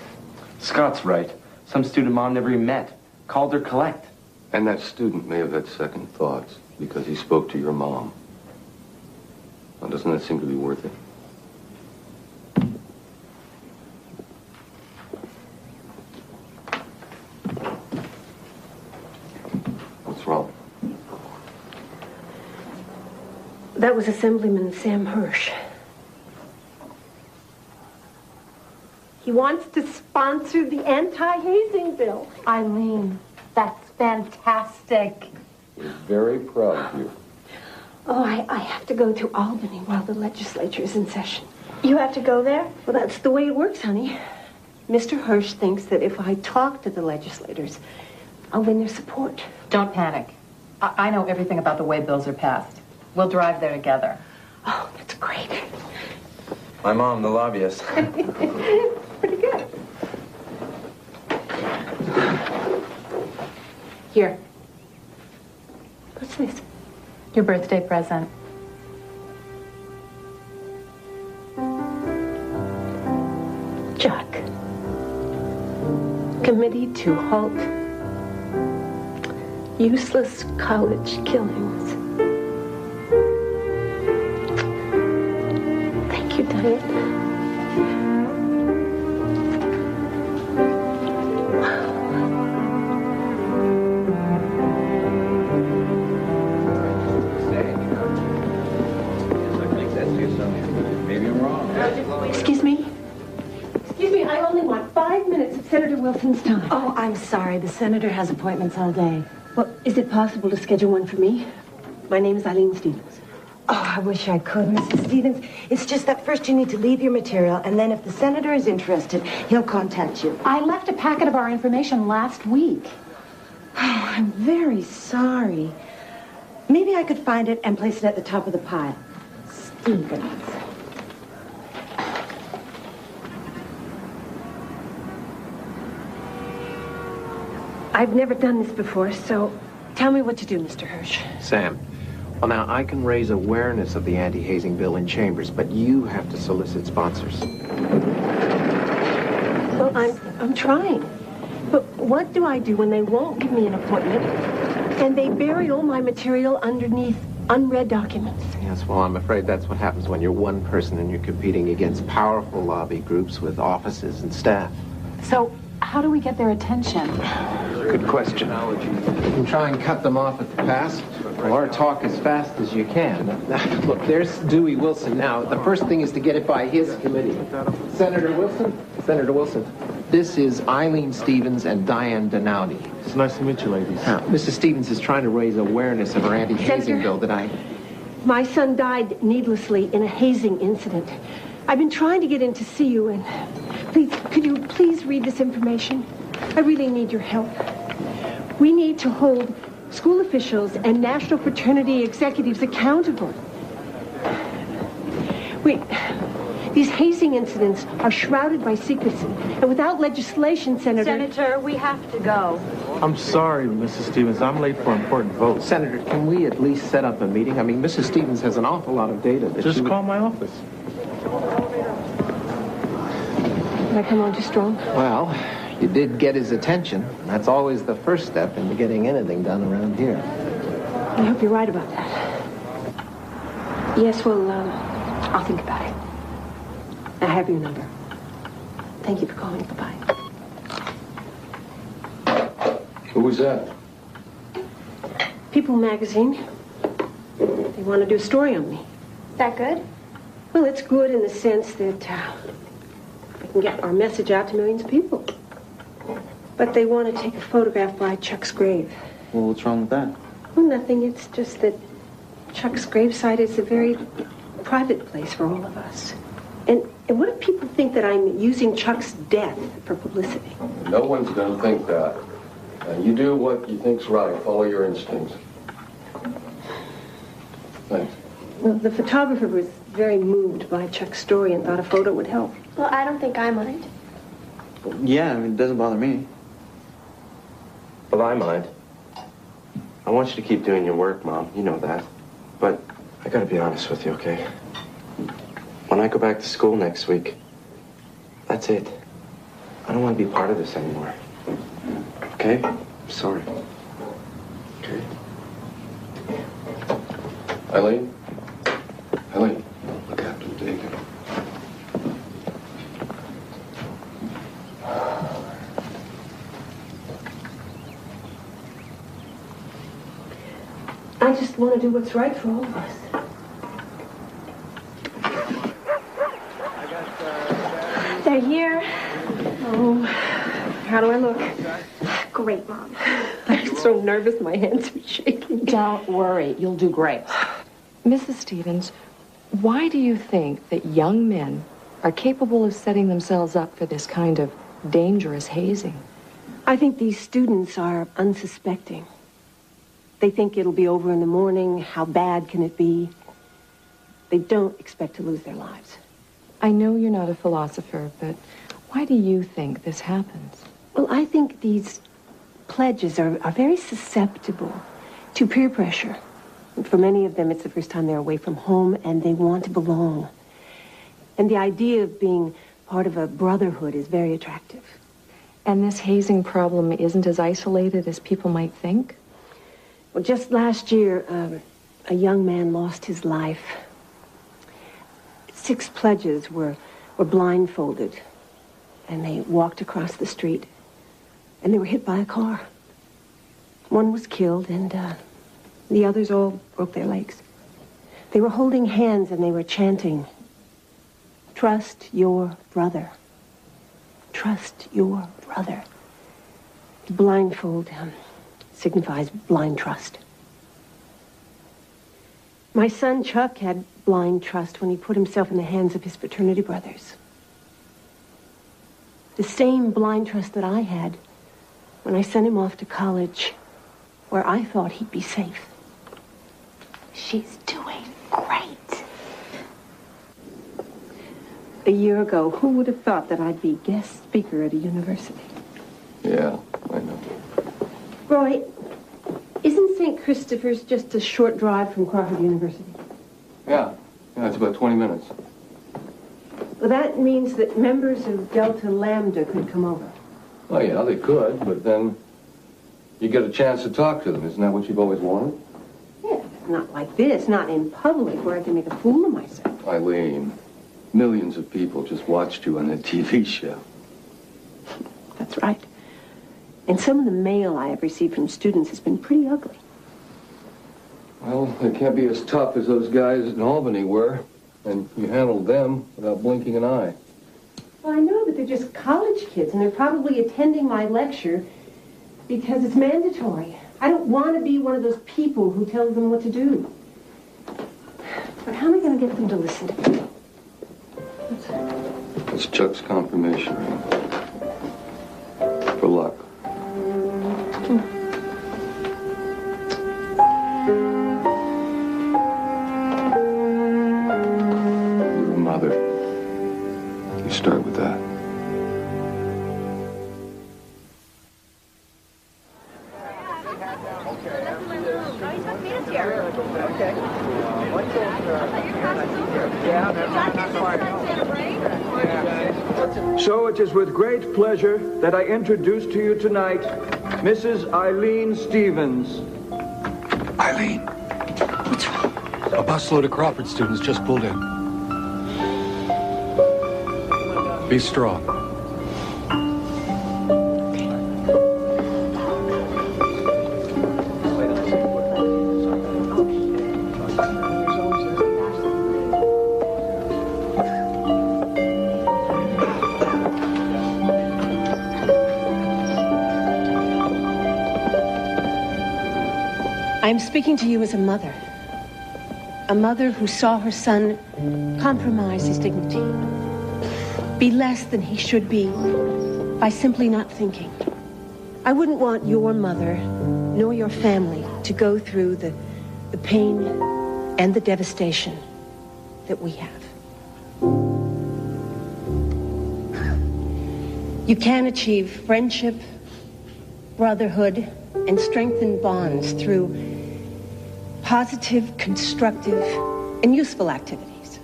Speaker 9: Scott's right. Some student Mom never even met. Called her collect.
Speaker 4: And that student may have had second thoughts because he spoke to your mom. Now, doesn't that seem to be worth it? What's wrong?
Speaker 5: That was Assemblyman Sam Hirsch. He wants to sponsor the anti-hazing bill.
Speaker 19: Eileen, that's fantastic.
Speaker 4: We're very proud of you.
Speaker 5: Oh, I have to go to Albany while the legislature is in session.
Speaker 2: You have to go there?
Speaker 5: Well, that's the way it works, honey. Mr. Hirsch thinks that if I talk to the legislators, I'll win their support.
Speaker 19: Don't panic. I know everything about the way bills are passed. We'll drive there together.
Speaker 5: Oh, that's great.
Speaker 9: My mom, the lobbyist.
Speaker 5: Pretty good. Here. What's this?
Speaker 19: Your birthday present.
Speaker 5: Chuck. Committee to halt useless college killings. Thank you, Diane. Excuse me? Excuse me, I only want 5 minutes of Senator Wilson's time.
Speaker 1: Oh, I'm sorry. The senator has appointments all day.
Speaker 5: Well, is it possible to schedule one for me? My name is Eileen Stevens.
Speaker 1: Oh, I wish I could, Mrs. Stevens. It's just that first you need to leave your material, and then if the senator is interested, he'll contact you.
Speaker 19: I left a packet of our information last week.
Speaker 1: Oh, I'm very sorry. Maybe I could find it and place it at the top of the pile. Stevens.
Speaker 5: I've never done this before, so tell me what to do, Mr. Hirsch.
Speaker 18: Sam, well, now, I can raise awareness of the anti-hazing bill in chambers, but you have to solicit sponsors.
Speaker 5: Well, I'm trying. But what do I do when they won't give me an appointment and they bury all my material underneath unread documents?
Speaker 18: Yes, well, I'm afraid that's what happens when you're one person and you're competing against powerful lobby groups with offices and staff.
Speaker 19: So, how do we get their attention?
Speaker 18: Good question. You can try and cut them off at the pass, or talk as fast as you can. Look, there's Dewey Wilson now. The first thing is to get it by his committee. Senator Wilson, this is Eileen Stevens and Diane Donowdy.
Speaker 15: It's nice to meet you, ladies.
Speaker 18: Now, Mrs. Stevens is trying to raise awareness of her anti-hazing bill that
Speaker 5: My son died needlessly in a hazing incident.
Speaker 1: I've been trying to get in to see you, and could you please read this information? I really need your help. We need to hold school officials and national fraternity executives accountable. These hazing incidents are shrouded by secrecy, and without legislation,
Speaker 5: Senator, we have to go.
Speaker 8: I'm sorry, Mrs. Stevens. I'm late for an important vote.
Speaker 18: Senator, can we at least set up a meeting? I mean, Mrs. Stevens has an awful lot of data.
Speaker 8: Just call my office.
Speaker 1: Did I come on too strong?
Speaker 18: Well, you did get his attention. That's always the first step into getting anything done around here.
Speaker 1: I hope you're right about that. Yes, well, I'll think about it. I have your number. Thank you for calling. Bye-bye.
Speaker 4: Who was that?
Speaker 1: People magazine. They want to do a story on me.
Speaker 2: Is that good?
Speaker 1: Well, it's good in the sense that we can get our message out to millions of people. But they want to take a photograph by Chuck's grave.
Speaker 3: Well, what's wrong with that?
Speaker 1: Well, nothing. It's just that Chuck's gravesite is a very private place for all of us. And what if people think that I'm using Chuck's death for publicity?
Speaker 4: No one's going to think that. You do what you think's right. Follow your instincts. Thanks.
Speaker 1: Well, the photographer was very moved by Chuck's story and thought a photo would help.
Speaker 2: Well, I don't think I mind.
Speaker 3: Yeah, I mean, it doesn't bother me.
Speaker 16: Well, I mind. I want you to keep doing your work, Mom. You know that. But I gotta be honest with you, okay? When I go back to school next week, that's it. I don't want to be part of this anymore. Okay? I'm sorry. Okay?
Speaker 4: Eileen? Eileen, look after the Deacon.
Speaker 1: I just want to do what's right for all of us.
Speaker 2: They're here.
Speaker 1: Oh, how do I look?
Speaker 2: Great, Mom.
Speaker 1: I'm so nervous, my hands are shaking.
Speaker 11: Don't worry, you'll do great. Mrs. Stevens, why do you think that young men are capable of setting themselves up for this kind of dangerous hazing?
Speaker 1: I think these students are unsuspecting. They think it'll be over in the morning. How bad can it be? They don't expect to lose their lives.
Speaker 11: I know you're not a philosopher, but why do you think this happens?
Speaker 1: Well, I think these pledges are very susceptible to peer pressure. And for many of them, it's the first time they're away from home, and they want to belong. And the idea of being part of a brotherhood is very attractive.
Speaker 11: And this hazing problem isn't as isolated as people might think?
Speaker 1: Well, just last year, a young man lost his life. 6 pledges were blindfolded, and they walked across the street, and they were hit by a car. One was killed, and the others all broke their legs. They were holding hands, and they were chanting, "Trust your brother. Trust your brother." The blindfold signifies blind trust. My son Chuck had blind trust when he put himself in the hands of his fraternity brothers. The same blind trust that I had when I sent him off to college, where I thought he'd be safe.
Speaker 5: She's doing great.
Speaker 1: A year ago, who would have thought that I'd be guest speaker at a university?
Speaker 4: Yeah, I know.
Speaker 1: Roy, isn't St. Christopher's just a short drive from Crawford University?
Speaker 4: Yeah, it's about 20 minutes.
Speaker 1: Well, that means that members of Delta Lambda could come over.
Speaker 4: Oh, yeah, they could, but then you get a chance to talk to them. Isn't that what you've always wanted?
Speaker 1: Yeah, not like this, not in public where I can make a fool of myself.
Speaker 4: Eileen, millions of people just watched you on that TV show.
Speaker 1: That's right. And some of the mail I have received from students has been pretty ugly.
Speaker 4: Well, it can't be as tough as those guys in Albany were, and you handled them without blinking an eye.
Speaker 1: Well, I know, but they're just college kids, and they're probably attending my lecture because it's mandatory. I don't want to be one of those people who tells them what to do. But how am I going to get them to listen to me?
Speaker 4: It's Chuck's confirmation ring. For luck. You're a mother. You start with that.
Speaker 6: So it is with great pleasure that I introduce to you tonight Mrs. Eileen Stevens.
Speaker 20: Eileen. What's wrong? A busload of Crawford students just pulled in. Be strong.
Speaker 1: I'm speaking to you as a mother who saw her son compromise his dignity, be less than he should be by simply not thinking. I wouldn't want your mother nor your family to go through the pain and the devastation that we have. You can achieve friendship, brotherhood, and strengthen bonds through positive, constructive, and useful activities.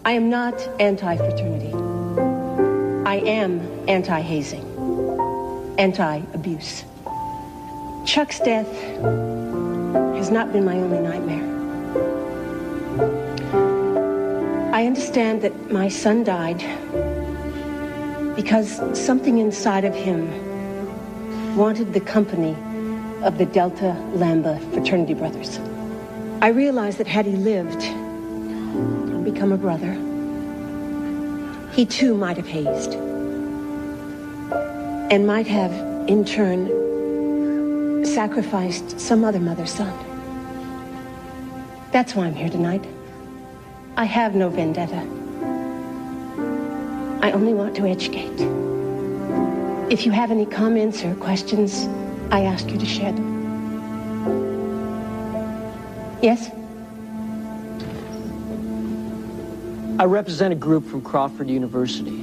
Speaker 1: I am not anti-fraternity. I am anti-hazing, anti-abuse. Chuck's death has not been my only nightmare. I understand that my son died because something inside of him wanted the company of the Delta Lambda fraternity brothers. I realized that had he lived and become a brother, he too might have hazed and might have, in turn, sacrificed some other mother's son. That's why I'm here tonight. I have no vendetta. I only want to educate. If you have any comments or questions, I ask you to share them. Yes?
Speaker 6: I represent a group from Crawford University.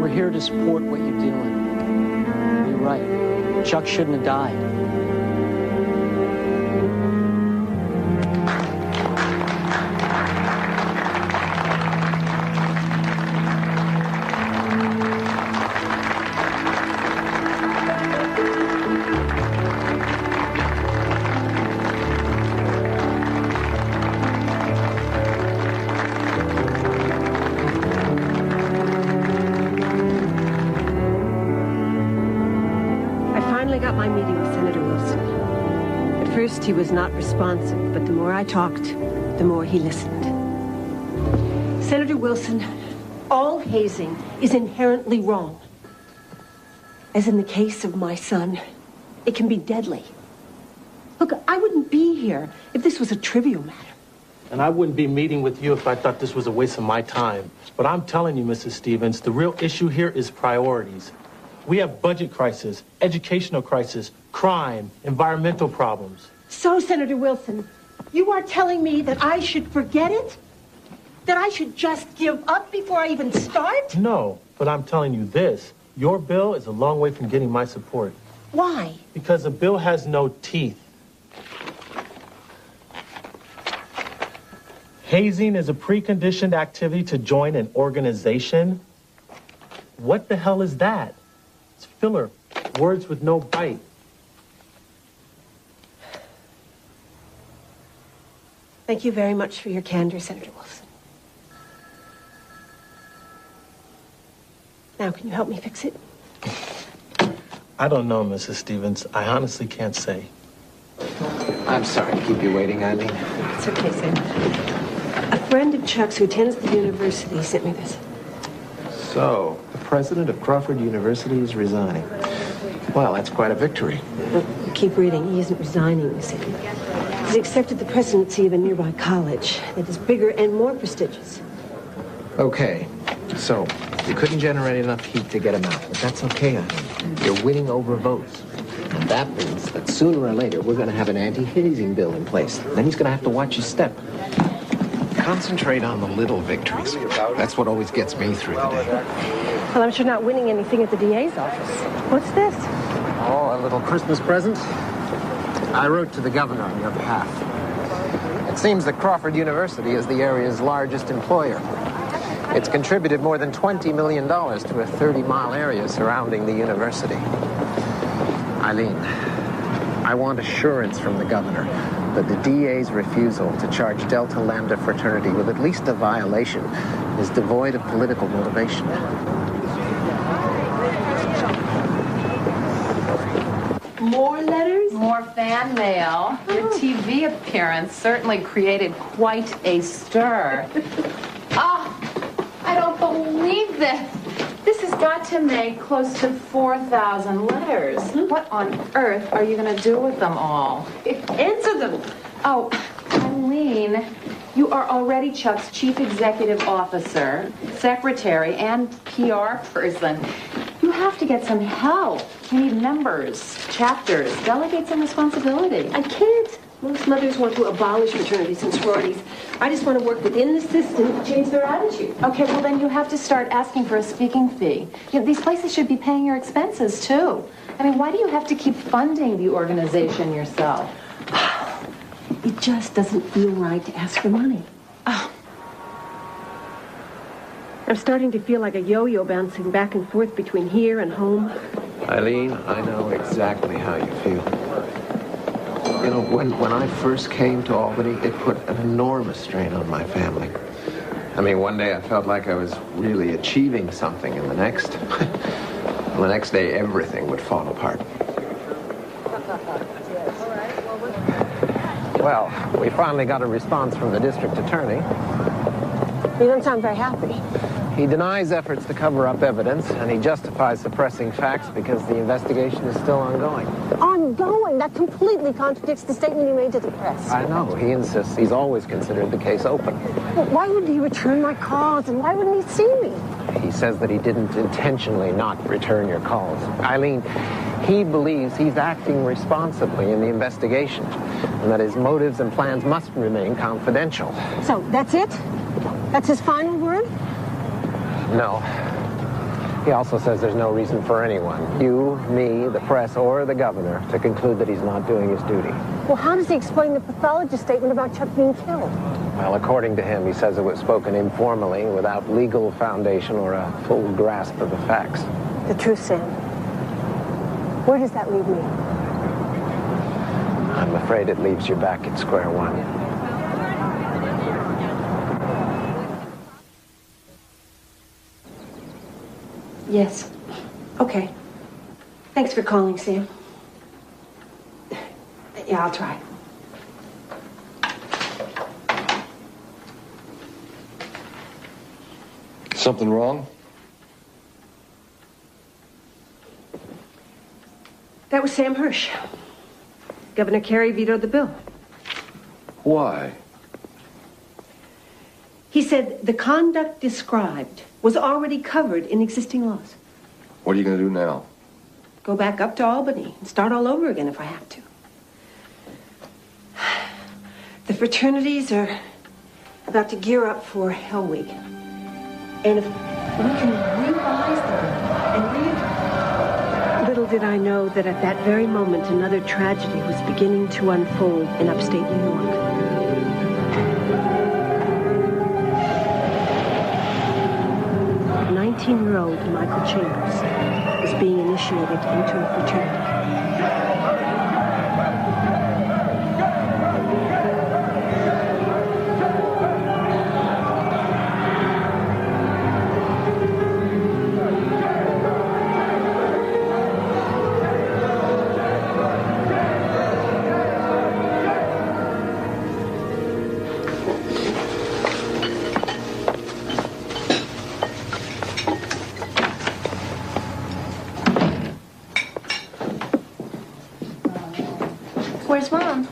Speaker 6: We're here to support what you're doing. You're right. Chuck shouldn't have died.
Speaker 1: He was not responsive, but the more I talked, the more he listened. Senator Wilson, all hazing is inherently wrong. As in the case of my son, it can be deadly. Look, I wouldn't be here if this was a trivial matter.
Speaker 21: And I wouldn't be meeting with you if I thought this was a waste of my time. But I'm telling you, Mrs. Stevens, the real issue here is priorities. We have budget crisis, educational crisis, crime, environmental problems.
Speaker 1: So, Senator Wilson, you are telling me that I should forget it? That I should just give up before I even start?
Speaker 21: No, but I'm telling you this. Your bill is a long way from getting my support.
Speaker 1: Why?
Speaker 21: Because a bill has no teeth. Hazing is a preconditioned activity to join an organization. What the hell is that? It's filler, words with no bite.
Speaker 1: Thank you very much for your candor, Senator Wilson. Now, can you help me fix it?
Speaker 21: I don't know, Mrs. Stevens. I honestly can't say.
Speaker 18: I'm sorry to keep you waiting, Eileen.
Speaker 1: It's okay, Sam. A friend of Chuck's who attends the university sent me this.
Speaker 22: So, the president of Crawford University is resigning.
Speaker 18: Well, that's quite a victory.
Speaker 5: But keep reading. He isn't resigning, you see. He's accepted the presidency of a nearby college that is bigger and more prestigious.
Speaker 18: Okay, so you couldn't generate enough heat to get him out, but that's okay, Eileen. You're winning over votes. And that means that sooner or later we're going to have an anti-hazing bill in place. Then he's going to have to watch his step. Concentrate on the little victories. That's what always gets me through the day.
Speaker 5: Well, I'm sure not winning anything at the DA's office. What's this?
Speaker 18: Oh, a little Christmas present? I wrote to the governor on your behalf. It seems that Crawford University is the area's largest employer. It's contributed more than $20 million to a 30-mile area surrounding the university. Eileen, I want assurance from the governor that the DA's refusal to charge Delta Lambda fraternity with at least a violation is devoid of political motivation.
Speaker 19: More letters? More fan mail. Your TV appearance certainly created quite a stir. I don't believe this. This has got to make close to 4,000 letters. What on earth are you going to do with them all? Answer them. Oh, Eileen, you are already Chuck's chief executive officer, secretary, and PR person. You have to get some help. You need members, chapters, delegate some responsibility.
Speaker 5: I can't. Most mothers want to abolish fraternities and sororities. I just want to work within the system to change their attitude.
Speaker 19: Okay, well then you have to start asking for a speaking fee. You know, these places should be paying your expenses too. I mean, why do you have to keep funding the organization yourself?
Speaker 5: It just doesn't feel right to ask for money. I'm starting to feel like a yo-yo bouncing back and forth between here and home.
Speaker 18: Eileen, I know exactly how you feel. You know, when I first came to Albany, it put an enormous strain on my family. I mean, one day I felt like I was really achieving something, and the next day everything would fall apart. Well, we finally got a response from the district attorney.
Speaker 5: You don't sound very happy.
Speaker 18: He denies efforts to cover up evidence, and he justifies suppressing facts because the investigation is still ongoing.
Speaker 5: Ongoing? That completely contradicts the statement he made to the press.
Speaker 18: I know. He insists he's always considered the case open.
Speaker 5: Well, why wouldn't he return my calls, and why wouldn't he see me?
Speaker 18: He says that he didn't intentionally not return your calls. Eileen, he believes he's acting responsibly in the investigation, and that his motives and plans must remain confidential.
Speaker 5: So, that's it? That's his final word?
Speaker 18: No. He also says there's no reason for anyone, you, me, the press, or the governor, to conclude that he's not doing his duty.
Speaker 5: Well, how does he explain the pathologist statement about Chuck being killed?
Speaker 18: Well, according to him, he says it was spoken informally, without legal foundation or a full grasp of the facts.
Speaker 5: The truth, Sam. Where does that leave me?
Speaker 18: I'm afraid it leaves you back at square one.
Speaker 5: Yes. Okay. Thanks for calling, Sam. Yeah, I'll try.
Speaker 4: Something wrong?
Speaker 5: That was Sam Hirsch. Governor Carey vetoed the bill.
Speaker 4: Why?
Speaker 5: He said the conduct described was already covered in existing laws.
Speaker 4: What are you going to do now?
Speaker 5: Go back up to Albany and start all over again if I have to. The fraternities are about to gear up for Hell Week. And if we can revise the bill and Little did I know that at that very moment another tragedy was beginning to unfold in upstate New York. A 19-year-old Michael Chambers is being initiated into a fraternity.
Speaker 2: Where's Mom?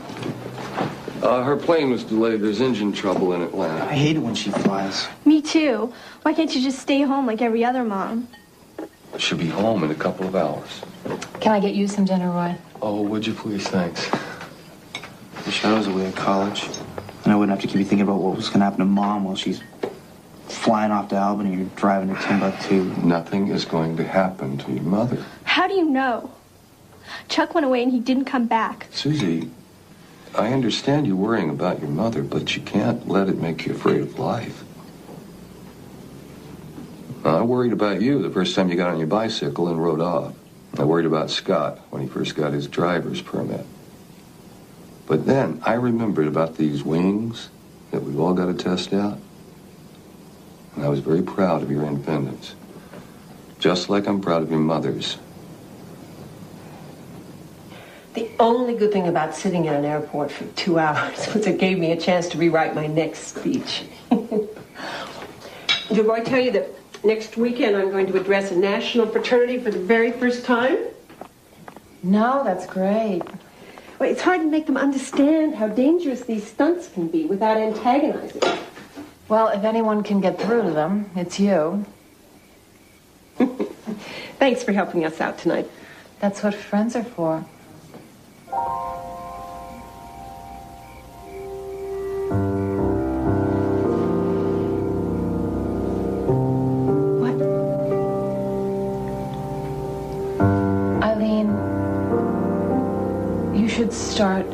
Speaker 4: Her plane was delayed. There's engine trouble in Atlanta.
Speaker 3: I hate it when she flies.
Speaker 2: Me too. Why can't you just stay home like every other mom?
Speaker 4: She'll be home in a couple of hours.
Speaker 19: Can I get you some dinner, Roy?
Speaker 4: Oh, would you please? Thanks.
Speaker 3: Wish I was away at college. And I wouldn't have to keep you thinking about what was going to happen to Mom while she's flying off to Albany or driving to Timbuktu.
Speaker 4: Nothing is going to happen to your mother.
Speaker 2: How do you know? Chuck went away and he didn't come back.
Speaker 4: Susie, I understand you worrying about your mother, but you can't let it make you afraid of life. I worried about you the first time you got on your bicycle and rode off. I worried about Scott when he first got his driver's permit. But then I remembered about these wings that we've all got to test out. And I was very proud of your independence. Just like I'm proud of your mother's.
Speaker 5: The only good thing about sitting in an airport for 2 hours was it gave me a chance to rewrite my next speech. Did Roy tell you that next weekend I'm going to address a national fraternity for the very first time?
Speaker 19: No, that's great.
Speaker 5: Well, it's hard to make them understand how dangerous these stunts can be without antagonizing.
Speaker 19: Well, if anyone can get through to them, it's you.
Speaker 5: Thanks for helping us out tonight.
Speaker 19: That's what friends are for.
Speaker 5: What?
Speaker 19: Eileen, you should start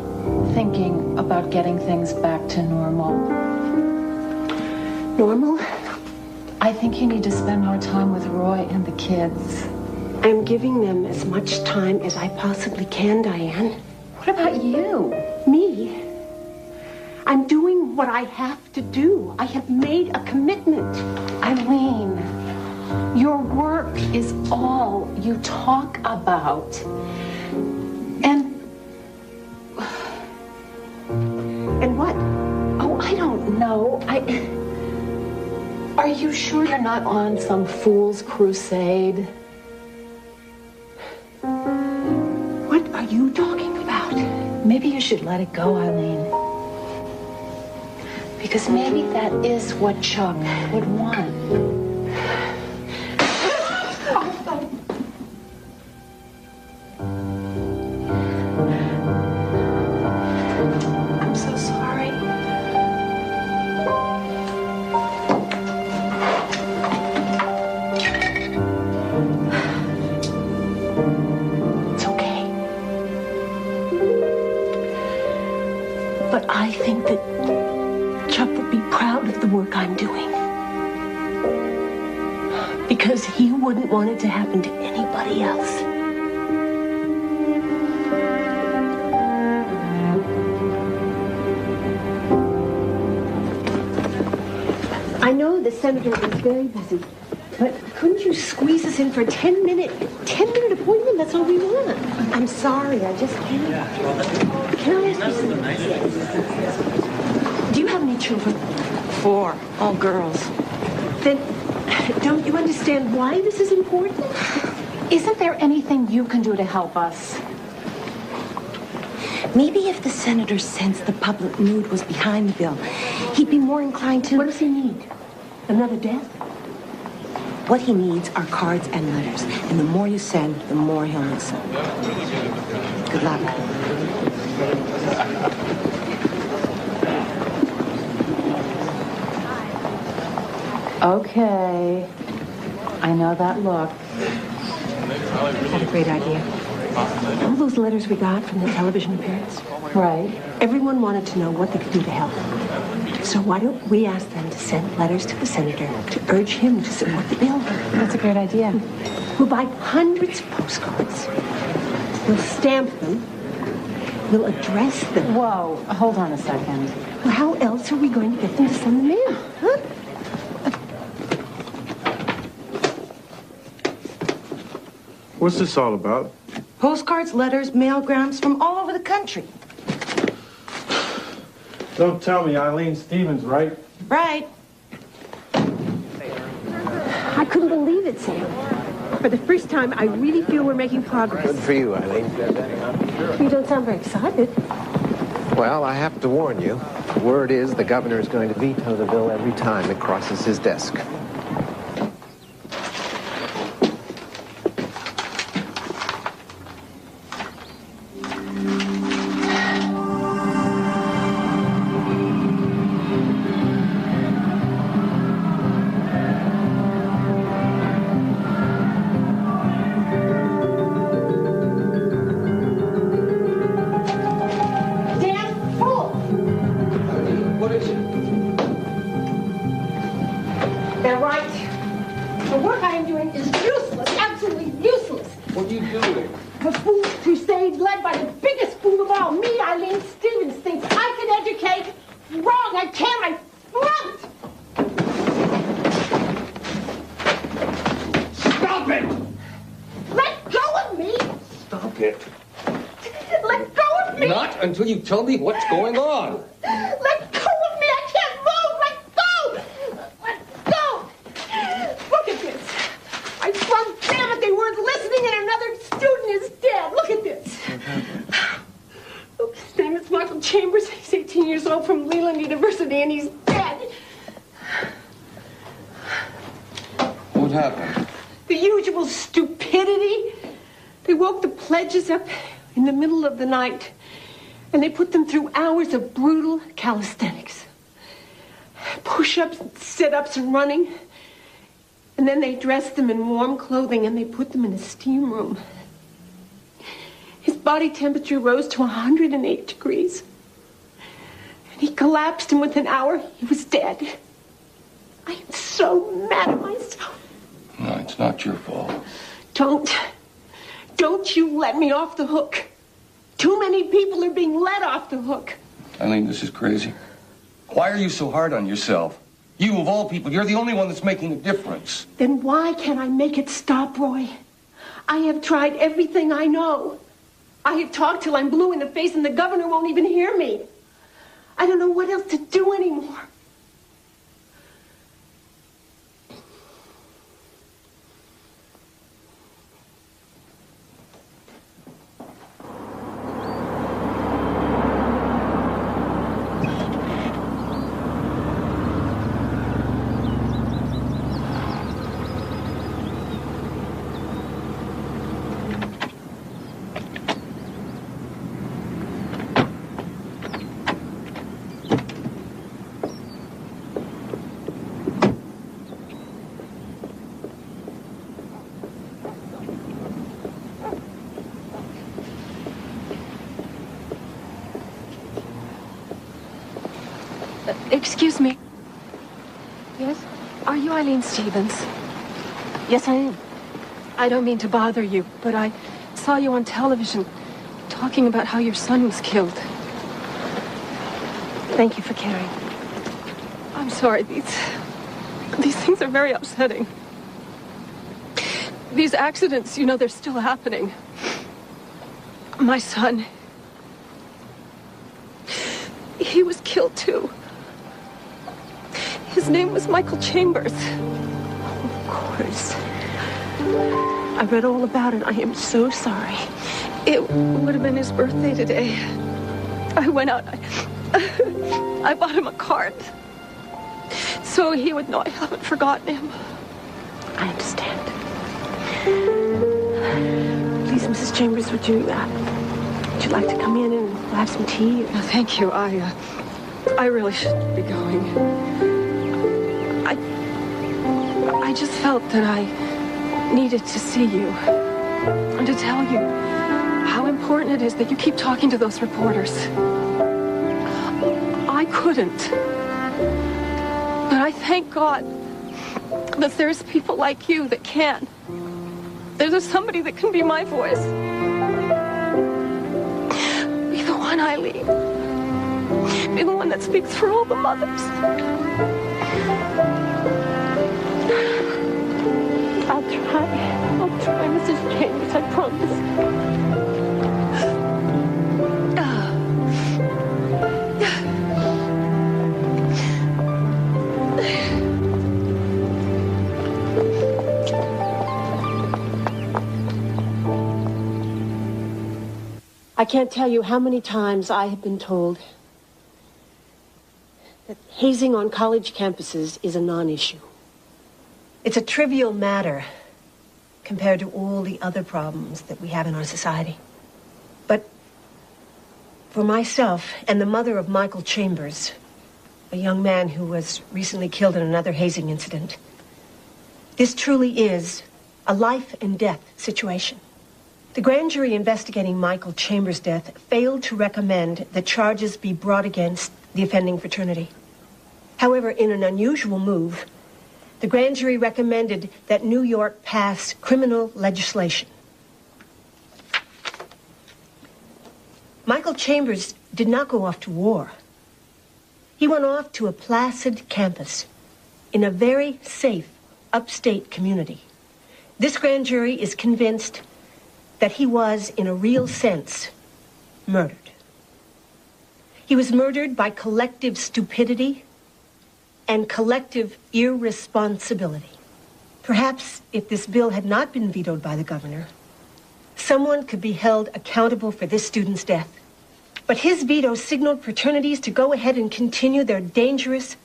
Speaker 19: thinking about getting things back to normal.
Speaker 5: Normal?
Speaker 19: I think you need to spend more time with Roy and the kids.
Speaker 5: I'm giving them as much time as I possibly can, Diane.
Speaker 19: What about you?
Speaker 5: Me? I'm doing what I have to do. I have made a commitment.
Speaker 19: Eileen, your work is all you talk about.
Speaker 5: And what?
Speaker 19: Oh, I don't know. Are you sure you're not on some fool's crusade?
Speaker 5: What are you talking about?
Speaker 19: Maybe you should let it go, Eileen. Because maybe that is what Chuck would want.
Speaker 5: I'm so sorry. It's okay. But I think that Chuck would be proud of the work I'm doing. Because he wouldn't want it to happen to anybody else. I know the senator is very busy, but couldn't you squeeze us in for a 10-minute appointment? That's all we want. I'm sorry, I just can't. Can I ask you something? Do you have any children?
Speaker 19: 4, all girls.
Speaker 5: Then don't you understand why this is important?
Speaker 19: Isn't there anything you can do to help us?
Speaker 1: Maybe if the senator sensed the public mood was behind the bill, he'd be more inclined to...
Speaker 5: What does he need? Another death?
Speaker 1: What he needs are cards and letters. And the more you send, the more he'll listen. Good luck.
Speaker 19: Okay. I know that look.
Speaker 5: I had a great idea. All those letters we got from the television appearance.
Speaker 19: Right.
Speaker 5: Everyone wanted to know what they could do to help. So why don't we ask them to send letters to the senator to urge him to support the bill?
Speaker 19: That's a great idea.
Speaker 5: We'll buy hundreds of postcards. We'll stamp them. We'll address them.
Speaker 19: Whoa, hold on a second.
Speaker 5: Well, how else are we going to get them to send them in? Huh?
Speaker 21: What's this all about?
Speaker 1: Postcards, letters, mailgrams from all over the country.
Speaker 21: Don't tell me Eileen Stevens, right?
Speaker 1: Right.
Speaker 5: I couldn't believe it, Sam. For the first time, I really feel we're making progress.
Speaker 18: Good for you, Eileen.
Speaker 5: You don't sound very excited.
Speaker 18: Well, I have to warn you. The word is the governor is going to veto the bill every time it crosses his desk.
Speaker 4: Until you tell me what's going on.
Speaker 5: Let go of me! I can't move! Let go! Let go! Look at this! I swear, damn it, they weren't listening and another student is dead. Look at this. Oh, his name is Michael Chambers. He's 18 years old from Leland University and he's dead.
Speaker 4: What happened?
Speaker 5: The usual stupidity. They woke the pledges up in the middle of the night. And they put them through hours of brutal calisthenics. Push-ups, sit-ups, and running. And then they dressed them in warm clothing and they put them in a steam room. His body temperature rose to 108 degrees. And he collapsed, and within an hour, he was dead. I am so mad at myself.
Speaker 4: No, it's not your fault.
Speaker 5: Don't you let me off the hook. Too many people are being let off the hook.
Speaker 4: Eileen, this is crazy. Why are you so hard on yourself? You, of all people, you're the only one that's making a difference.
Speaker 5: Then why can't I make it stop, Roy? I have tried everything I know. I have talked till I'm blue in the face and the governor won't even hear me. I don't know what else to do anymore.
Speaker 11: Excuse me.
Speaker 5: Yes?
Speaker 11: Are you Eileen Stevens?
Speaker 5: Yes, I am.
Speaker 11: I don't mean to bother you, but I saw you on television talking about how your son was killed.
Speaker 5: Thank you for caring.
Speaker 11: I'm sorry. These things are very upsetting. These accidents, you know, they're still happening. My son, he was killed too. His name was Michael Chambers.
Speaker 5: Of course. I read all about it. I am so sorry.
Speaker 11: It would have been his birthday today. I went out. I bought him a card. So he would know I haven't forgotten him.
Speaker 5: I understand. Please, Mrs. Chambers, would you like to come in and have some tea?
Speaker 11: No, thank you. I really shouldn't be going. I just felt that I needed to see you and to tell you how important it is that you keep talking to those reporters. I couldn't. But I thank God that there's people like you that can. There's somebody that can be my voice. Be the one, Eileen. Be the one that speaks for all the mothers. I'll try, Mrs. Chambers, I promise.
Speaker 5: I can't tell you how many times I have been told that hazing on college campuses is a non-issue. It's a trivial matter compared to all the other problems that we have in our society. But for myself and the mother of Michael Chambers, a young man who was recently killed in another hazing incident, this truly is a life and death situation. The grand jury investigating Michael Chambers' death failed to recommend that charges be brought against the offending fraternity. However, in an unusual move, the grand jury recommended that New York pass criminal legislation. Michael Chambers did not go off to war. He went off to a placid campus in a very safe upstate community. This grand jury is convinced that he was, in a real sense, murdered. He was murdered by collective stupidity and collective irresponsibility. Perhaps if this bill had not been vetoed by the governor, someone could be held accountable for this student's death. But his veto signaled fraternities to go ahead and continue their dangerous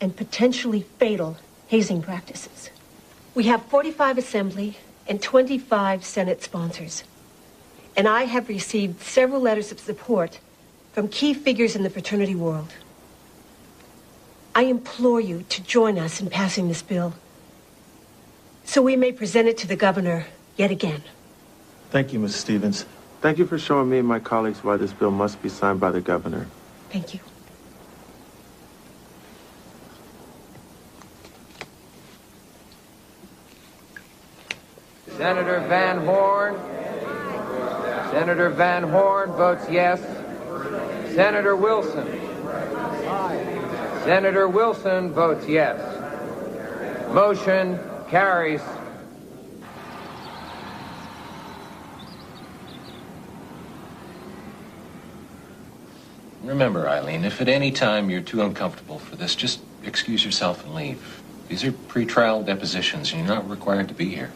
Speaker 5: and potentially fatal hazing practices. We have 45 Assembly and 25 Senate sponsors. And I have received several letters of support from key figures in the fraternity world. I implore you to join us in passing this bill so we may present it to the governor yet again.
Speaker 21: Thank you, Mrs. Stevens. Thank you for showing me and my colleagues why this bill must be signed by the governor.
Speaker 5: Thank you.
Speaker 18: Senator Van Horn. Senator Van Horn votes yes. Senator Wilson. Senator Wilson votes yes. Motion carries.
Speaker 10: Remember, Eileen, if at any time you're too uncomfortable for this, just excuse yourself and leave. These are pre-trial depositions, and you're not required to be here.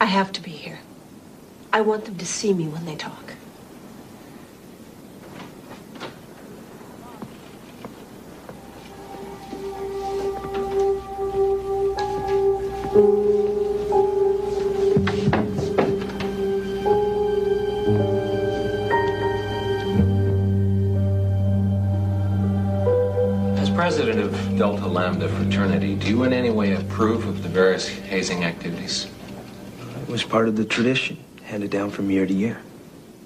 Speaker 5: I have to be here. I want them to see me when they talk.
Speaker 10: As president of Delta Lambda fraternity, do you in any way approve of the various hazing activities?
Speaker 3: It was part of the tradition, handed down from year to year.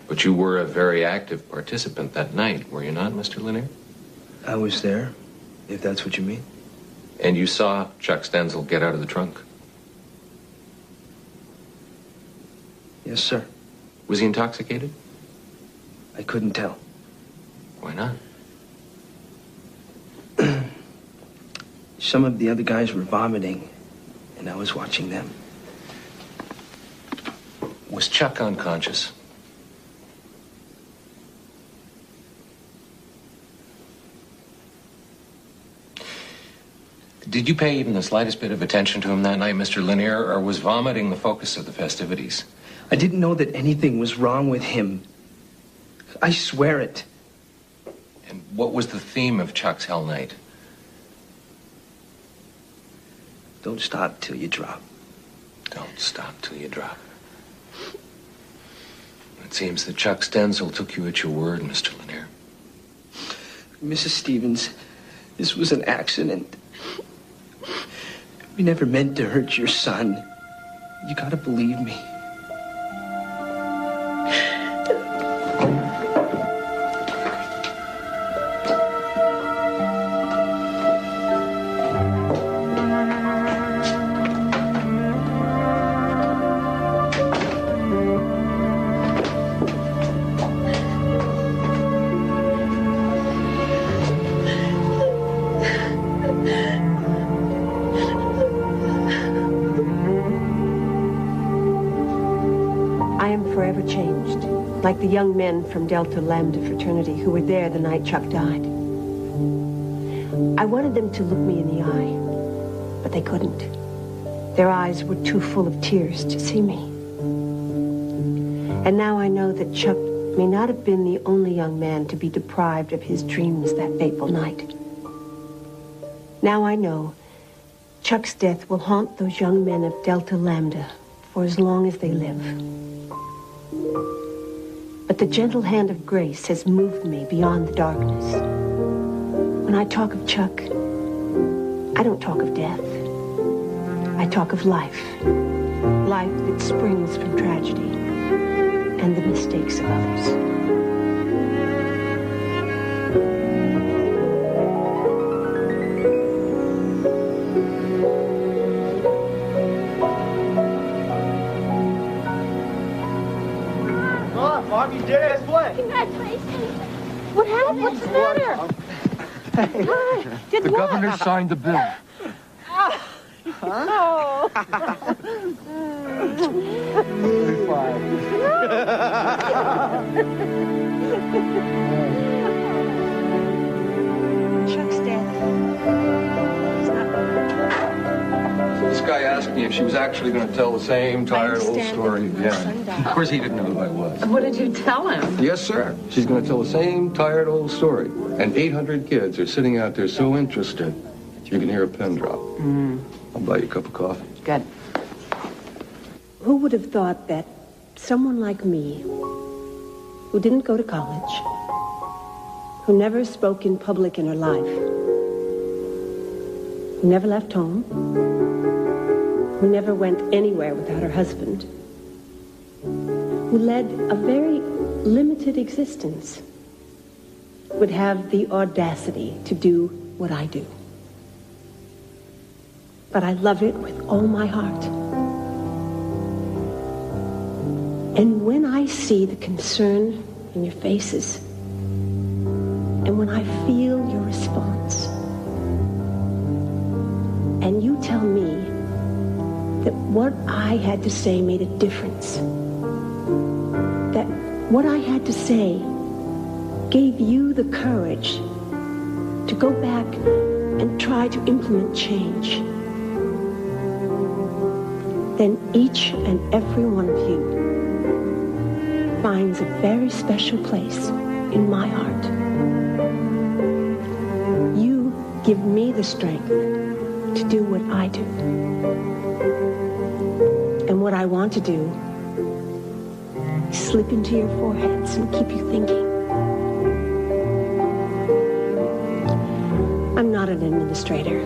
Speaker 10: But you were a very active participant that night, were you not, Mr. Lanier?
Speaker 3: I was there, if that's what you mean.
Speaker 10: And you saw Chuck Stenzel get out of the trunk?
Speaker 3: Yes, sir.
Speaker 10: Was he intoxicated?
Speaker 3: I couldn't tell.
Speaker 10: Why not?
Speaker 3: Some of the other guys were vomiting, and I was watching them.
Speaker 10: Was Chuck unconscious? Did you pay even the slightest bit of attention to him that night, Mr. Lanier, or was vomiting the focus of the festivities?
Speaker 3: I didn't know that anything was wrong with him. I swear it.
Speaker 10: And what was the theme of Chuck's Hell Night?
Speaker 3: Don't stop till you drop.
Speaker 10: Don't stop till you drop. It seems that Chuck Stenzel took you at your word, Mr. Lanier.
Speaker 3: Mrs. Stevens, this was an accident. We never meant to hurt your son. You gotta believe me.
Speaker 5: Like the young men from Delta Lambda fraternity who were there the night Chuck died. I wanted them to look me in the eye, but they couldn't. Their eyes were too full of tears to see me.
Speaker 1: And now I know that Chuck may not have been the only young man to be deprived of his dreams that fateful night. Now I know Chuck's death will haunt those young men of Delta Lambda for as long as they live. But the gentle hand of grace has moved me beyond the darkness. When I talk of Chuck, I don't talk of death. I talk of life. Life that springs from tragedy and the mistakes of others.
Speaker 6: Mom, you did it. Play.
Speaker 2: Congratulations. What happened? What's the matter?
Speaker 4: The governor signed the bill.
Speaker 2: Oh.
Speaker 1: Chuck's death.
Speaker 4: This guy asked me if she was actually going to tell the same tired old story again. Of course, he didn't know who I was.
Speaker 19: What did you tell him?
Speaker 4: Yes, sir. She's going to tell the same tired old story. And 800 kids are sitting out there so interested, you can hear a pin drop. I'll buy you a cup of coffee.
Speaker 19: Good.
Speaker 1: Who would have thought that someone like me, who didn't go to college, who never spoke in public in her life, who never left home, who never went anywhere without her husband, who led a very limited existence, would have the audacity to do what I do. But I love it with all my heart. And when I see the concern in your faces, and when I feel your response, and you tell me that what I had to say made a difference, that what I had to say gave you the courage to go back and try to implement change, then each and every one of you finds a very special place in my heart. You give me the strength to do what I do. And what I want to do is slip into your foreheads and keep you thinking. I'm not an administrator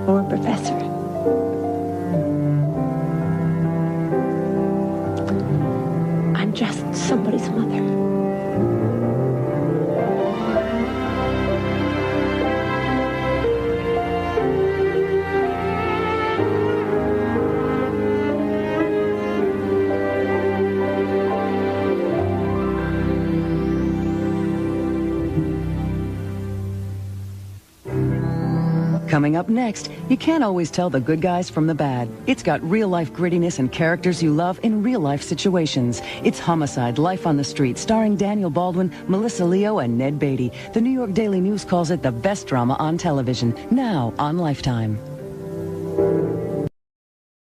Speaker 1: or a professor. I'm just somebody's mother.
Speaker 17: Coming up next, you can't always tell the good guys from the bad. It's got real-life grittiness and characters you love in real-life situations. It's Homicide: Life on the Street, starring Daniel Baldwin, Melissa Leo, and Ned Beatty. The New York Daily News calls it the best drama on television, now on Lifetime.